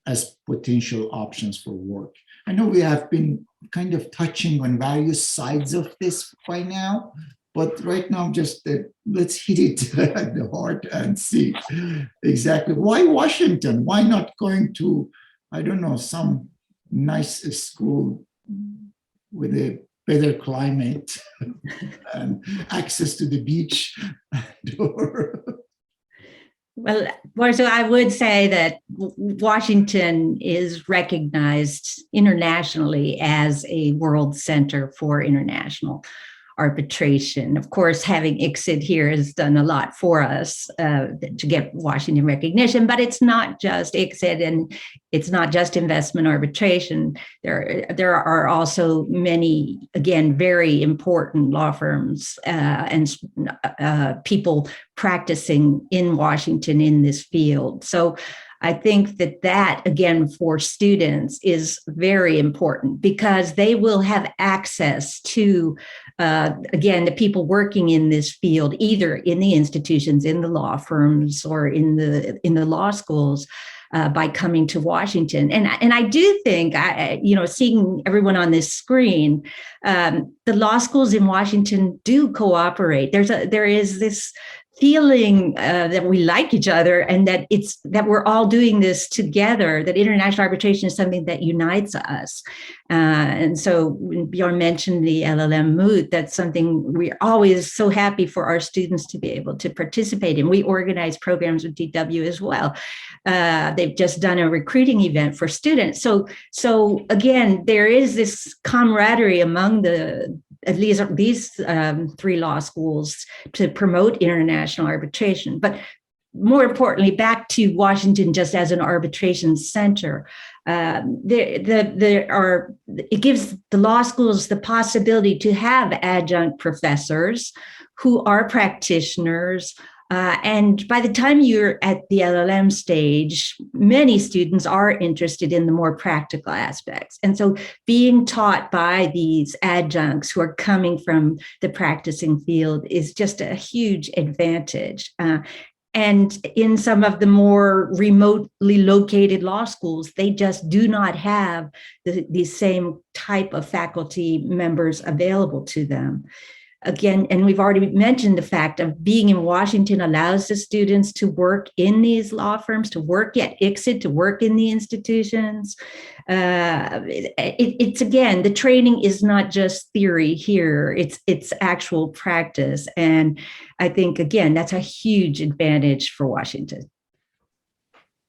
as potential options for work. I know we have been kind of touching on various sides of this by now, but right now, just let's hit it at the heart and see exactly why Washington? Why not going to, I don't know, some nice school with a better climate and access to the beach? Well, so I would say that Washington is recognized internationally as a world center for international arbitration. Of course, having ICSID here has done a lot for us to get Washington recognition, but it's not just ICSID and it's not just investment arbitration. There are also many, again, very important law firms and people practicing in Washington in this field. So I think that again, for students is very important because they will have access to, again, the people working in this field, either in the institutions, in the law firms, or in the law schools, by coming to Washington. And I do think, seeing everyone on this screen, the law schools in Washington do cooperate. There is this feeling that we like each other, and that we're all doing this together, that international arbitration is something that unites us. And so when Bjorn mentioned the LLM moot, that's something we're always so happy for our students to be able to participate in. We organize programs with DW as well. They've just done a recruiting event for students. So again, there is this camaraderie among at least these 3 law schools to promote international arbitration. But more importantly, back to Washington just as an arbitration center, it gives the law schools the possibility to have adjunct professors who are practitioners. And by the time you're at the LLM stage, many students are interested in the more practical aspects. And so being taught by these adjuncts who are coming from the practicing field is just a huge advantage. And in some of the more remotely located law schools, they just do not have the same type of faculty members available to them. Again, and we've already mentioned the fact of being in Washington allows the students to work in these law firms, to work at ICSID, to work in the institutions. It's again, the training is not just theory here, it's actual practice. And I think, again, that's a huge advantage for Washington.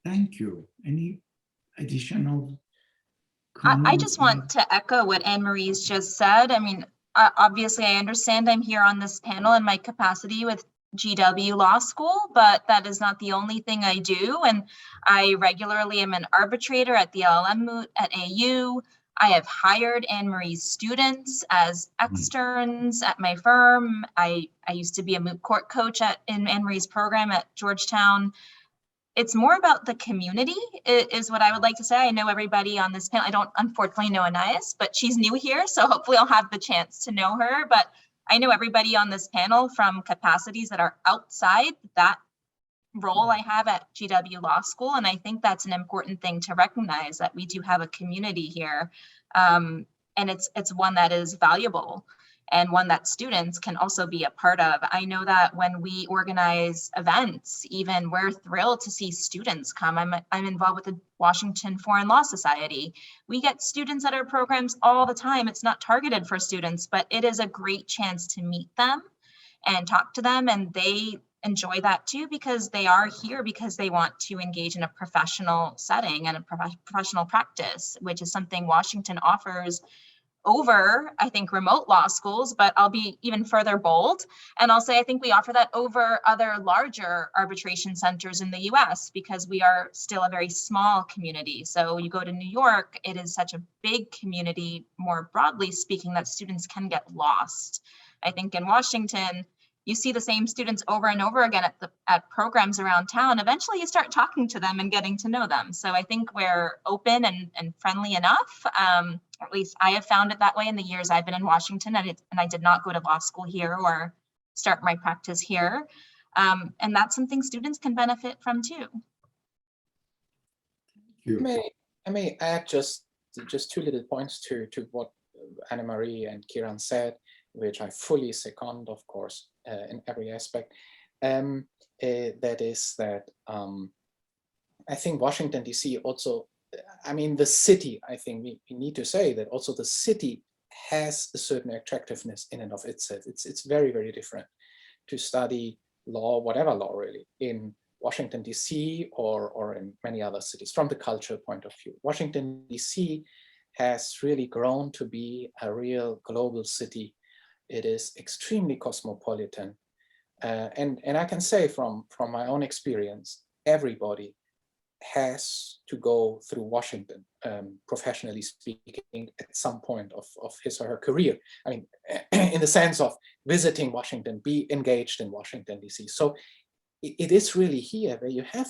Thank you. Any additional I comments? just want to echo what Anne-Marie's just said. I mean, obviously, I understand I'm here on this panel in my capacity with GW Law School, but that is not the only thing I do. And I regularly am an arbitrator at the LLM moot at AU. I have hired Anne-Marie's students as externs at my firm. I used to be a moot court coach in Anne-Marie's program at Georgetown. It's more about the community is what I would like to say. I know everybody on this panel. I don't unfortunately know Anais, but she's new here. So hopefully I'll have the chance to know her. But I know everybody on this panel from capacities that are outside that role I have at GW Law School. And I think that's an important thing to recognize, that we do have a community here. And it's one that is valuable, and one that students can also be a part of. I know that when we organize events, even, we're thrilled to see students come. I'm involved with the Washington Foreign Law Society. We get students at our programs all the time. It's not targeted for students, but it is a great chance to meet them and talk to them. And they enjoy that too, because they are here because they want to engage in a professional setting and a professional practice, which is something Washington offers over, I think, remote law schools, but I'll be even further bold. And I'll say, I think we offer that over other larger arbitration centers in the US, because we are still a very small community. So you go to New York, it is such a big community, more broadly speaking, that students can get lost. I think in Washington, you see the same students over and over again at programs around town. Eventually you start talking to them and getting to know them. So I think we're open and friendly enough. At least I have found it that way in the years I've been in Washington, and I did not go to law school here or start my practice here. And that's something students can benefit from too. I may add just 2 little points to what Anne-Marie and Kieran said, which I fully second, of course, in every aspect. That is that I think Washington D.C. also, I mean, the city, I think we need to say that also the city has a certain attractiveness in and of itself. It's very, very different to study law, whatever law really, in Washington D.C. or in many other cities from the cultural point of view. Washington D.C. has really grown to be a real global city. It is extremely cosmopolitan. And I can say from my own experience, everybody has to go through Washington, professionally speaking, at some point of his or her career. I mean, in the sense of visiting Washington, be engaged in Washington, D.C. So it is really here where you have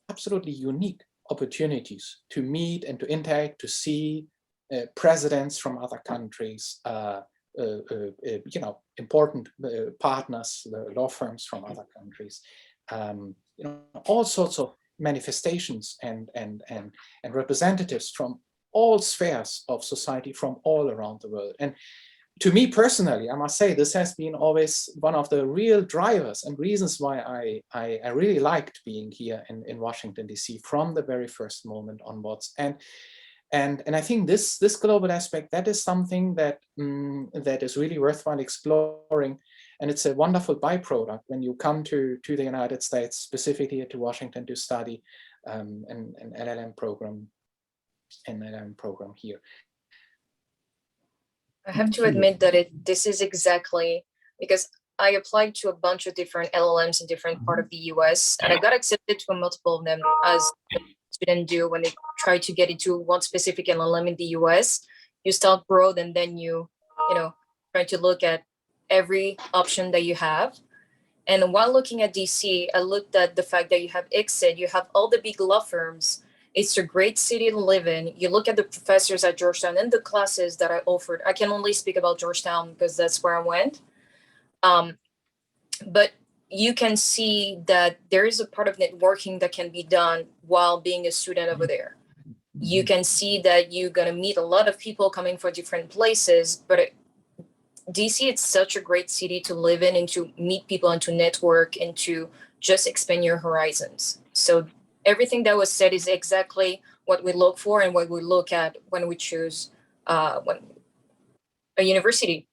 absolutely unique opportunities to meet and to interact, to see presidents from other countries, important partners, law firms from other countries, all sorts of manifestations and representatives from all spheres of society from all around the world. And to me personally, I must say, this has been always one of the real drivers and reasons why I really liked being here in Washington, D.C. from the very first moment onwards. And I think this global aspect, that is something that that is really worthwhile exploring, and it's a wonderful byproduct when you come to the United States, specifically to Washington, to study an LLM program here. I have to admit that this is exactly because I applied to a bunch of different LLMs in different part of the US, and I got accepted to multiple of them, as students do when they try to get into one specific LLM in the US. You start broad, and then you try to look at every option that you have. And while looking at DC, I looked at the fact that you have ICSID, you have all the big law firms. It's a great city to live in. You look at the professors at Georgetown and the classes that I offered. I can only speak about Georgetown because that's where I went. But you can see that there is a part of networking that can be done while being a student over there. You can see that you're going to meet a lot of people coming from different places, but DC, it's such a great city to live in and to meet people and to network and to just expand your horizons. So everything that was said is exactly what we look for and what we look at when we choose a university.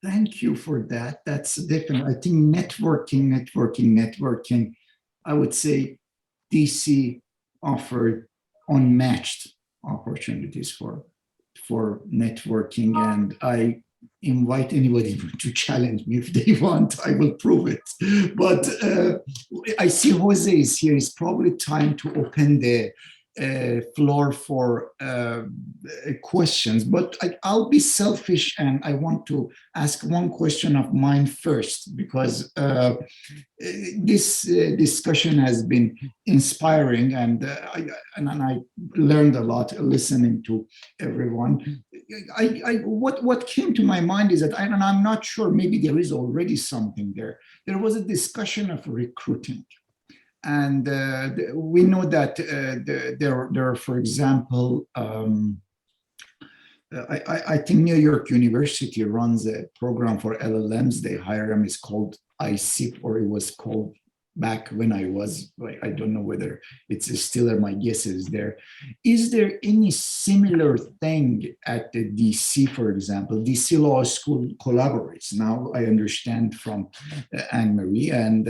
Thank you for that. That's different. I think networking. I would say DC offered unmatched opportunities for networking, and I invite anybody to challenge me if they want. I will prove it. But I see Jose is here. It's probably time to open the floor for questions, but I'll be selfish and I want to ask one question of mine first, because this discussion has been inspiring, and I learned a lot listening to everyone. What came to my mind is that I'm not sure, maybe there is already something there. There was a discussion of recruiting. And we know that there are, for example, I think New York University runs a program for LLMs. They hire them. It's called ICIP, or it was called back when I was, I don't know whether it's still there, my guess is there. Is there any similar thing at the DC, for example? DC Law School collaborates. Now I understand from Anne-Marie, and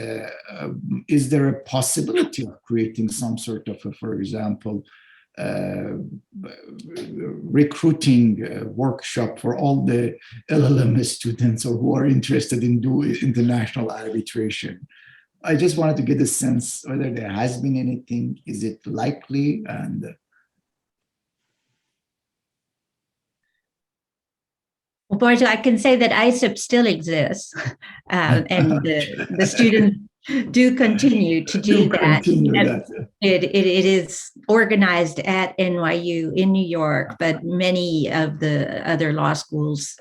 is there a possibility of creating some sort of, for example, recruiting workshop for all the LLM students or who are interested in doing international arbitration? I just wanted to get a sense whether there has been anything. Is it likely? And well, Borja, I can say that ICIP still exists, and the students do continue to do that. It is organized at NYU in New York, but many of the other law schools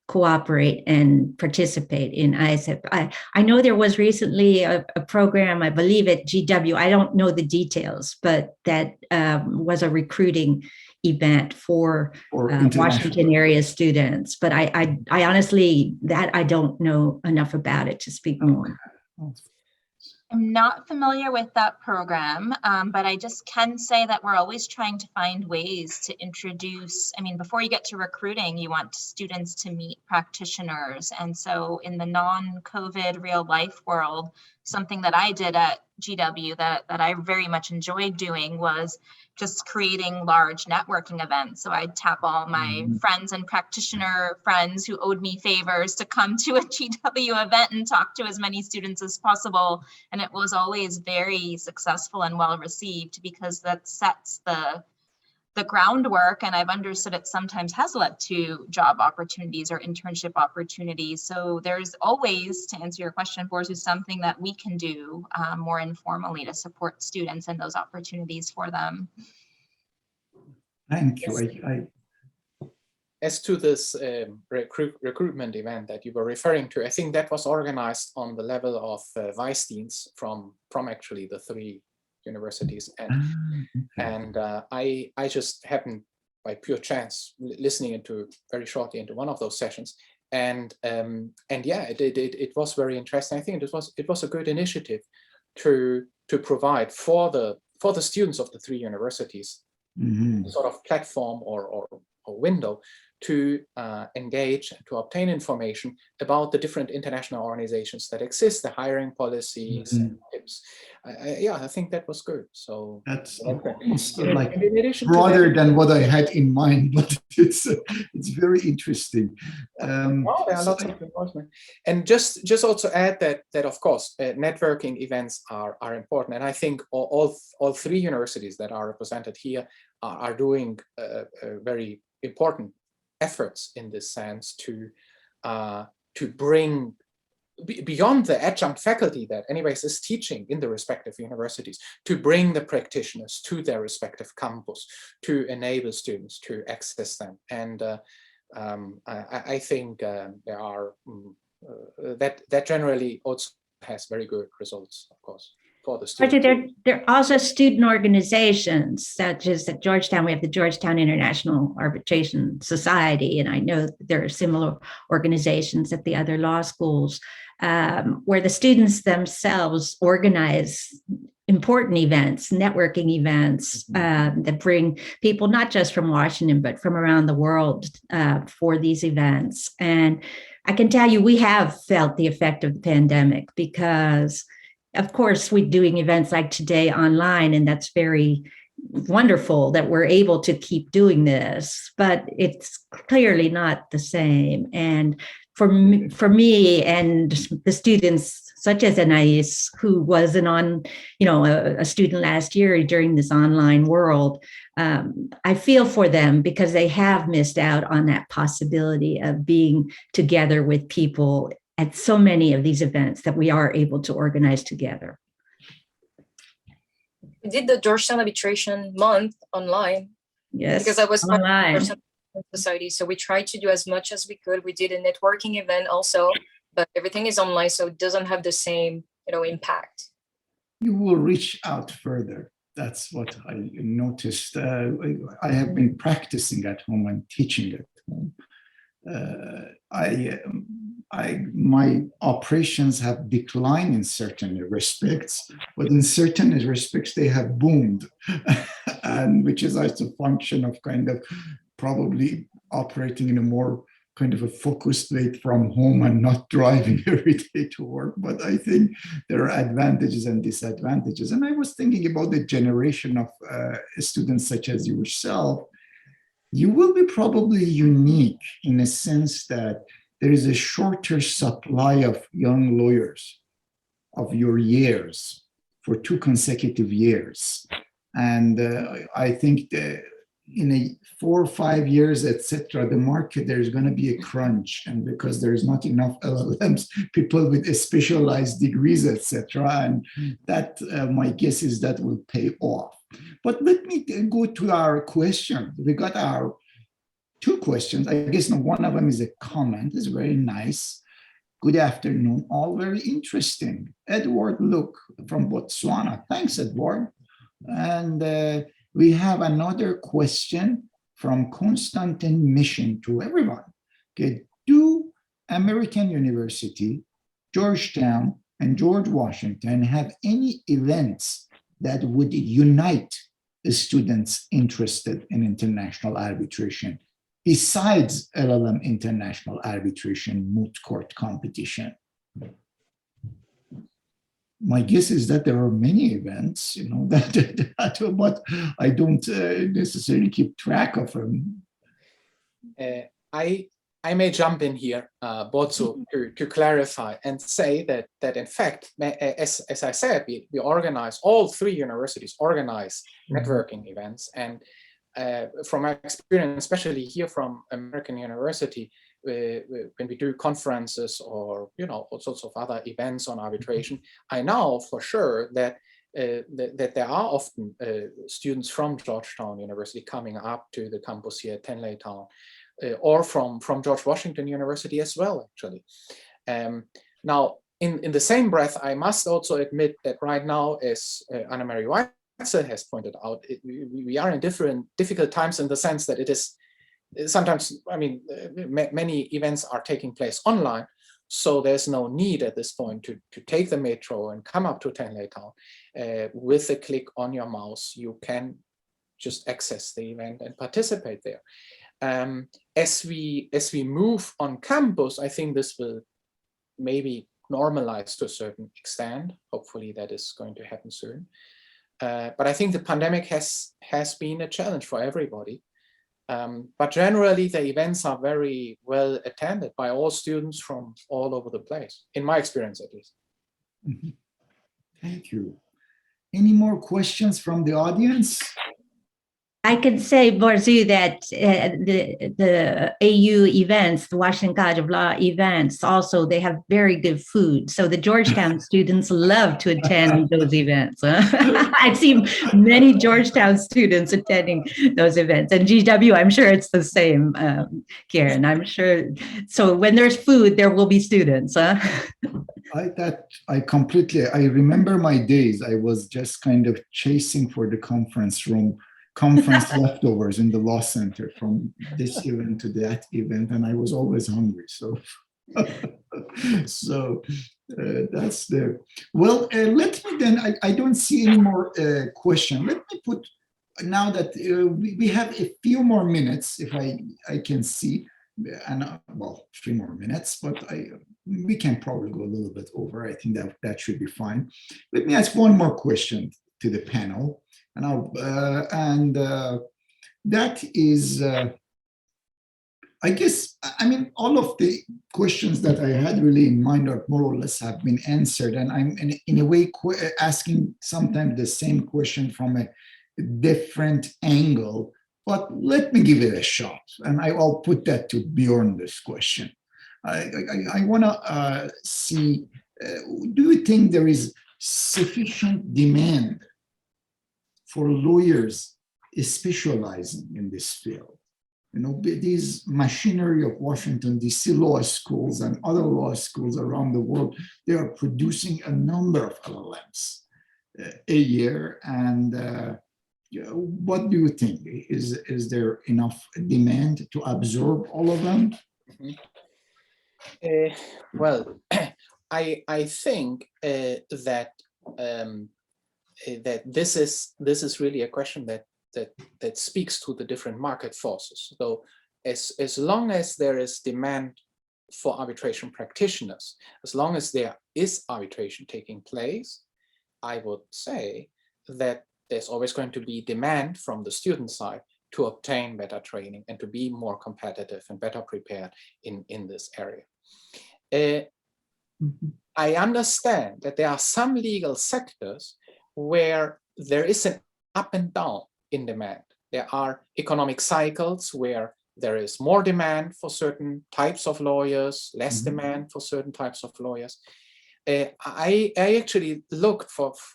cooperate and participate in ICIP. I know there was recently a program, I believe at GW, I don't know the details, but that was a recruiting event for Washington area students. But I honestly, that I don't know enough about it to speak more. I'm not familiar with that program, but I just can say that we're always trying to find ways to introduce, I mean, before you get to recruiting, you want students to meet practitioners. And so in the non-COVID real life world, something that I did at GW that I very much enjoyed doing was just creating large networking events. So I'd tap all my friends and practitioner friends who owed me favors to come to a GW event and talk to as many students as possible. And it was always very successful and well received, because that sets the the groundwork, and I've understood it sometimes has led to job opportunities or internship opportunities. So there's always, to answer your question, Borzu, something that we can do more informally to support students and those opportunities for them. Thank you. As to this recruitment event that you were referring to, I think that was organized on the level of vice deans from actually the 3 universities, and I just happened by pure chance listening very shortly into one of those sessions, and yeah, it was very interesting. I think it was a good initiative to provide for the students of the 3 universities sort of platform or window to engage, to obtain information about the different international organizations that exist, the hiring policies and tips. Yeah, I think that was good. So that's almost like in addition broader than what I had in mind, but it's very interesting. There are lots of enforcement. And just also add that of course networking events are important, and I think all 3 universities that are represented here are doing very important efforts in this sense to bring beyond the adjunct faculty that anyways is teaching in the respective universities, to bring the practitioners to their respective campus, to enable students to access them. And I think there are that generally also has very good results, of course. There are also student organizations, such as at Georgetown. We have the Georgetown International Arbitration Society, and I know there are similar organizations at the other law schools where the students themselves organize important events, networking events that bring people not just from Washington, but from around the world for these events. And I can tell you, we have felt the effect of the pandemic because, of course, we're doing events like today online, and that's very wonderful that we're able to keep doing this, but it's clearly not the same. And for me and the students, such as Anais, who was a student last year during this online world, I feel for them because they have missed out on that possibility of being together with people at so many of these events that we are able to organize together. We did the Georgetown Arbitration Month online. Yes, because I was part online. of the Georgetown Society, so we tried to do as much as we could. We did a networking event also, but everything is online, so it doesn't have the same, impact. You will reach out further. That's what I noticed. I have been practicing at home and teaching at home. My operations have declined in certain respects, but in certain respects they have boomed, and which is as a function of kind of probably operating in a more kind of a focused way from home and not driving every day to work. But I think there are advantages and disadvantages. And I was thinking about the generation of students such as yourself. You will be probably unique in a sense that there is a shorter supply of young lawyers of your years for 2 consecutive years. And I think that in 4 or 5 years, etc., the market, there's going to be a crunch. And because there's not enough LLMs, people with specialized degrees, etc., and that, my guess is that will pay off. But let me go to our question. We got our 2 questions. I guess one of them is a comment. It's very nice. Good afternoon, all very interesting. Edward Luke from Botswana. Thanks, Edward. And we have another question from Constantine Mission to everyone. Okay. Do American University, Georgetown, and George Washington have any events that would unite the students interested in international arbitration besides LLM international arbitration moot court competition? My guess is that there are many events, but I don't necessarily keep track of them. I may jump in here, Borzu, to clarify and say that in fact, as I said, we organize, all 3 universities organize networking events, and from my experience, especially here from American University, when we do conferences or all sorts of other events on arbitration, I know for sure that that there are often students from Georgetown University coming up to the campus here at Tenleytown, or from George Washington University as well, actually. Now, in the same breath, I must also admit that right now, as Anna-Marie Weitzel has pointed out, we are in difficult times in the sense that it is sometimes, I mean, many events are taking place online, so there's no need at this point to take the metro and come up to Tenleytown. With a click on your mouse, you can just access the event and participate there. As we move on campus, I think this will maybe normalize to a certain extent. Hopefully that is going to happen soon. But I think the pandemic has been a challenge for everybody. But generally, the events are very well attended by all students from all over the place, in my experience at least. Mm-hmm. Thank you. Any more questions from the audience? I can say, Borzu, that the AU events, the Washington College of Law events, also, they have very good food. So the Georgetown students love to attend those events. I've seen many Georgetown students attending those events. And GW, I'm sure it's the same, Karen, I'm sure. So when there's food, there will be students. Huh? I remember my days. I was just kind of chasing for the conference leftovers in the law center from this event to that event, and I was always hungry. So, that's there. Well, let me then. I don't see any more question. Let me put now that we have a few more minutes, if I can see, and well, 3 more minutes, but we can probably go a little bit over. I think that should be fine. Let me ask one more question to the panel. That is, I guess, I mean, all of the questions that I had really in mind are more or less have been answered. And I'm in a way asking sometimes the same question from a different angle, but let me give it a shot. And I'll put that to Bjorn, this question. I want to see, do you think there is sufficient demand for lawyers specializing in this field? These machinery of Washington D.C. law schools and other law schools around the world, they are producing a number of LLMs a year. And what do you think? Is there enough demand to absorb all of them? Well, I think that this is really a question that speaks to the different market forces. So as long as there is demand for arbitration practitioners, as long as there is arbitration taking place, I would say that there's always going to be demand from the student side to obtain better training and to be more competitive and better prepared in this area. I understand that there are some legal sectors where there is an up and down in demand. There are economic cycles where there is more demand for certain types of lawyers, less demand for certain types of lawyers. I actually looked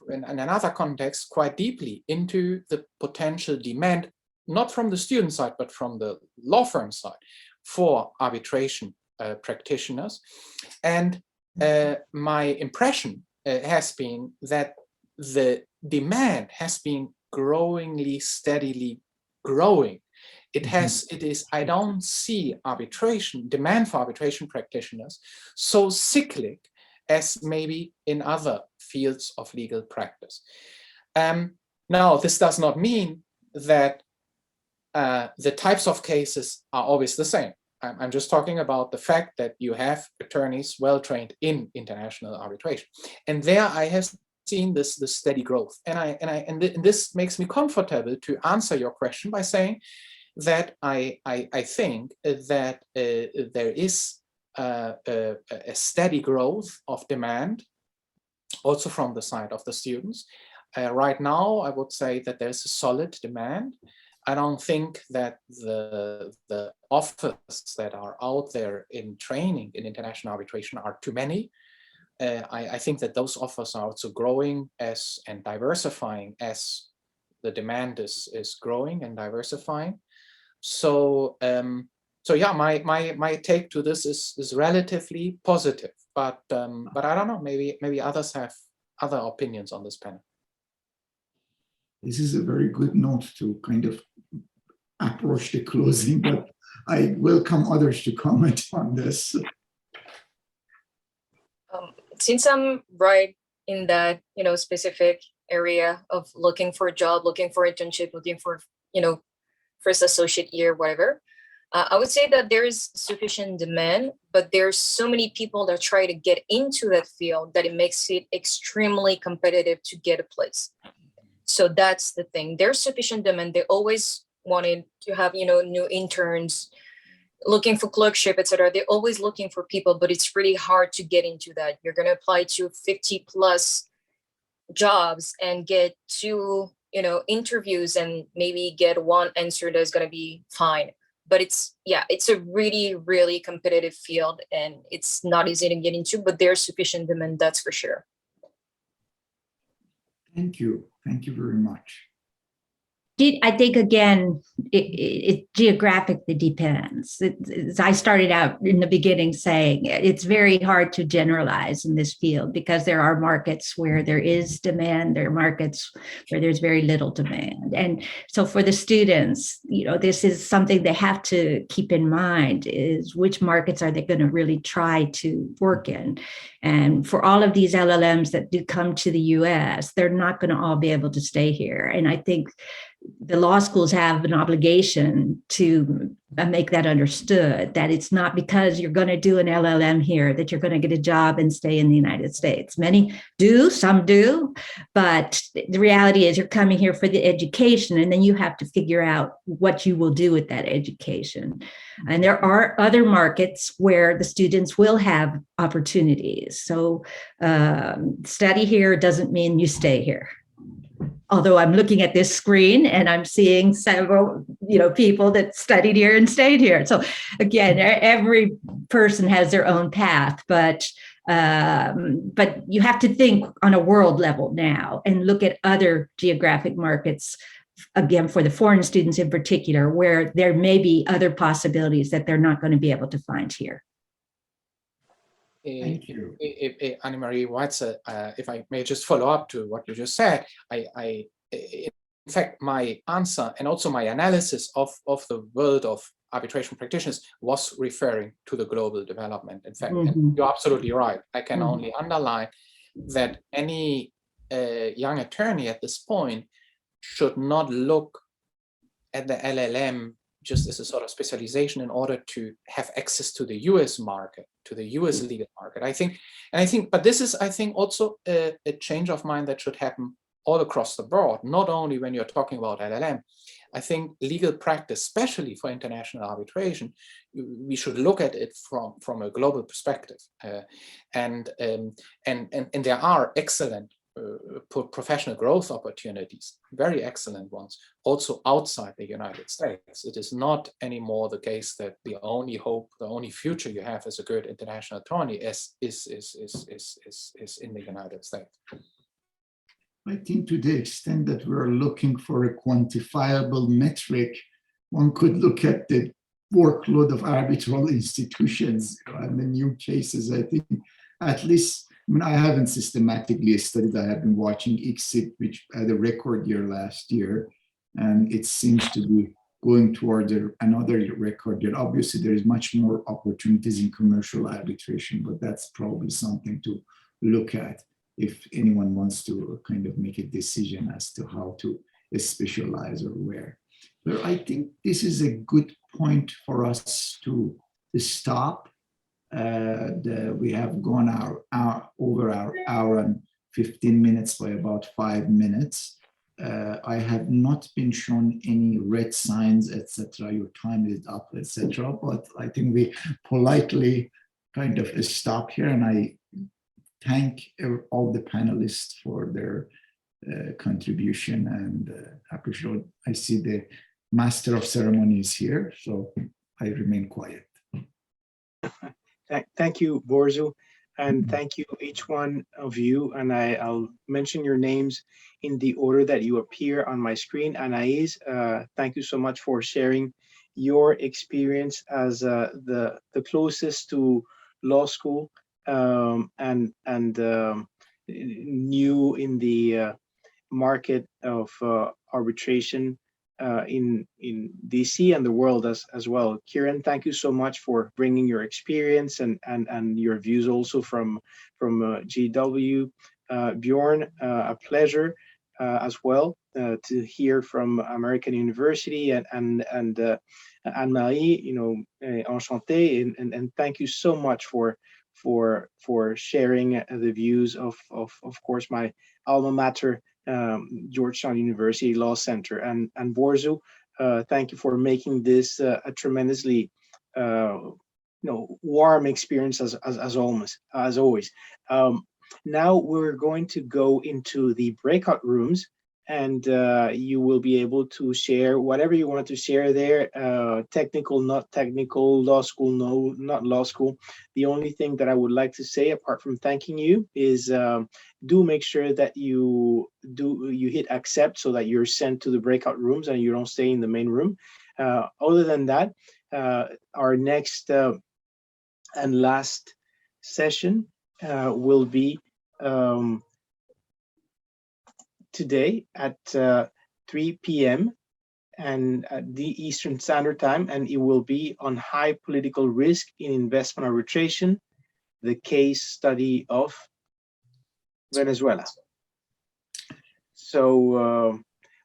in another context quite deeply into the potential demand, not from the student side, but from the law firm side, for arbitration practitioners. And my impression has been that the demand has been steadily growing. I don't see demand for arbitration practitioners so cyclic as maybe in other fields of legal practice. Now, this does not mean that the types of cases are always the same. I'm just talking about the fact that you have attorneys well-trained in international arbitration. And there I have seen this steady growth. And this makes me comfortable to answer your question by saying that I think that there is a steady growth of demand also from the side of the students. Right now, I would say that there's a solid demand. I don't think that the offers that are out there in training in international arbitration are too many. I think that those offers are also growing and diversifying as the demand is growing and diversifying. So so yeah, my take to this is relatively positive, but I don't know, maybe others have other opinions on this panel. This is a very good note to kind of approach the closing, but I welcome others to comment on this. Since I'm right in that, specific area of looking for a job, looking for internship, looking for, first associate year, whatever, I would say that there is sufficient demand, but there's so many people that try to get into that field that it makes it extremely competitive to get a place. So that's the thing. There's sufficient demand. They always wanted to have, new interns, looking for clerkship, etc. They're always looking for people, but it's really hard to get into that. You're going to apply to 50 plus jobs and get 2, interviews and maybe get one answer that's going to be fine. But it's a really, really competitive field, and it's not easy to get into, but there's sufficient demand, that's for sure. Thank you. Thank you very much. I think, again, it geographically depends. I started out in the beginning saying it's very hard to generalize in this field because there are markets where there is demand, there are markets where there's very little demand. And so for the students, this is something they have to keep in mind, is which markets are they going to really try to work in. And for all of these LLMs that do come to the US, they're not going to all be able to stay here. And I think the law schools have an obligation to make that understood, that it's not because you're going to do an LLM here that you're going to get a job and stay in the United States. Many do, some do, but the reality is you're coming here for the education, and then you have to figure out what you will do with that education. And there are other markets where the students will have opportunities. So study here doesn't mean you stay here. Although I'm looking at this screen and I'm seeing several, people that studied here and stayed here. So again, every person has their own path, but you have to think on a world level now and look at other geographic markets, again, for the foreign students in particular, where there may be other possibilities that they're not going to be able to find here. Thank you. Anne-Marie Weitzer, if I may just follow up to what you just said, in fact, my answer and also my analysis of the world of arbitration practitioners was referring to the global development. In fact, and you're absolutely right. I can only underline that any young attorney at this point should not look at the LLM just as a sort of specialization in order to have access to the US market, to the US legal market. But this is, I think, also a change of mind that should happen all across the board, not only when you're talking about LLM. I think legal practice, especially for international arbitration, we should look at it from a global perspective. And there are excellent professional growth opportunities, very excellent ones, also outside the United States. It is not anymore the case that the only hope, the only future you have as a good international attorney is in the United States. I think to the extent that we're looking for a quantifiable metric, one could look at the workload of arbitral institutions and the new cases. I think at least, I haven't systematically studied. I have been watching ICSID, which had a record year last year, and it seems to be going toward another record year. Obviously, there is much more opportunities in commercial arbitration, but that's probably something to look at if anyone wants to kind of make a decision as to how to specialize or where. But I think this is a good point for us to stop. We have gone over our hour and 15 minutes by about 5 minutes. I have not been shown any red signs, etc. Your time is up, etc. But I think we politely kind of stop here, and I thank all the panelists for their contribution and appreciate. I see the master of ceremonies here, so I remain quiet. Thank you, Borzu, and thank you each one of you. And I'll mention your names in the order that you appear on my screen. Anais, thank you so much for sharing your experience as the closest to law school and new in the market of arbitration in DC and the world as well. Kieran, thank you so much for bringing your experience and your views also from GW. Bjorn, a pleasure as well to hear from American University, and Anne-Marie, enchanté, and thank you so much for sharing the views of course my alma mater, Georgetown University Law Center, and Borzu, thank you for making this a tremendously warm experience as always. Now we're going to go into the breakout rooms, and you will be able to share whatever you want to share there, technical, not technical, law school, no, not law school. The only thing that I would like to say, apart from thanking you, is do make sure that you hit accept so that you're sent to the breakout rooms and you don't stay in the main room. Other than that, our next and last session will be today at 3 p.m. and at the Eastern Standard Time, and it will be on high political risk in investment arbitration, the case study of Venezuela. So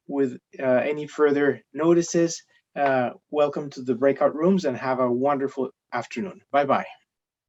with any further notices, welcome to the breakout rooms and have a wonderful afternoon. Bye-bye.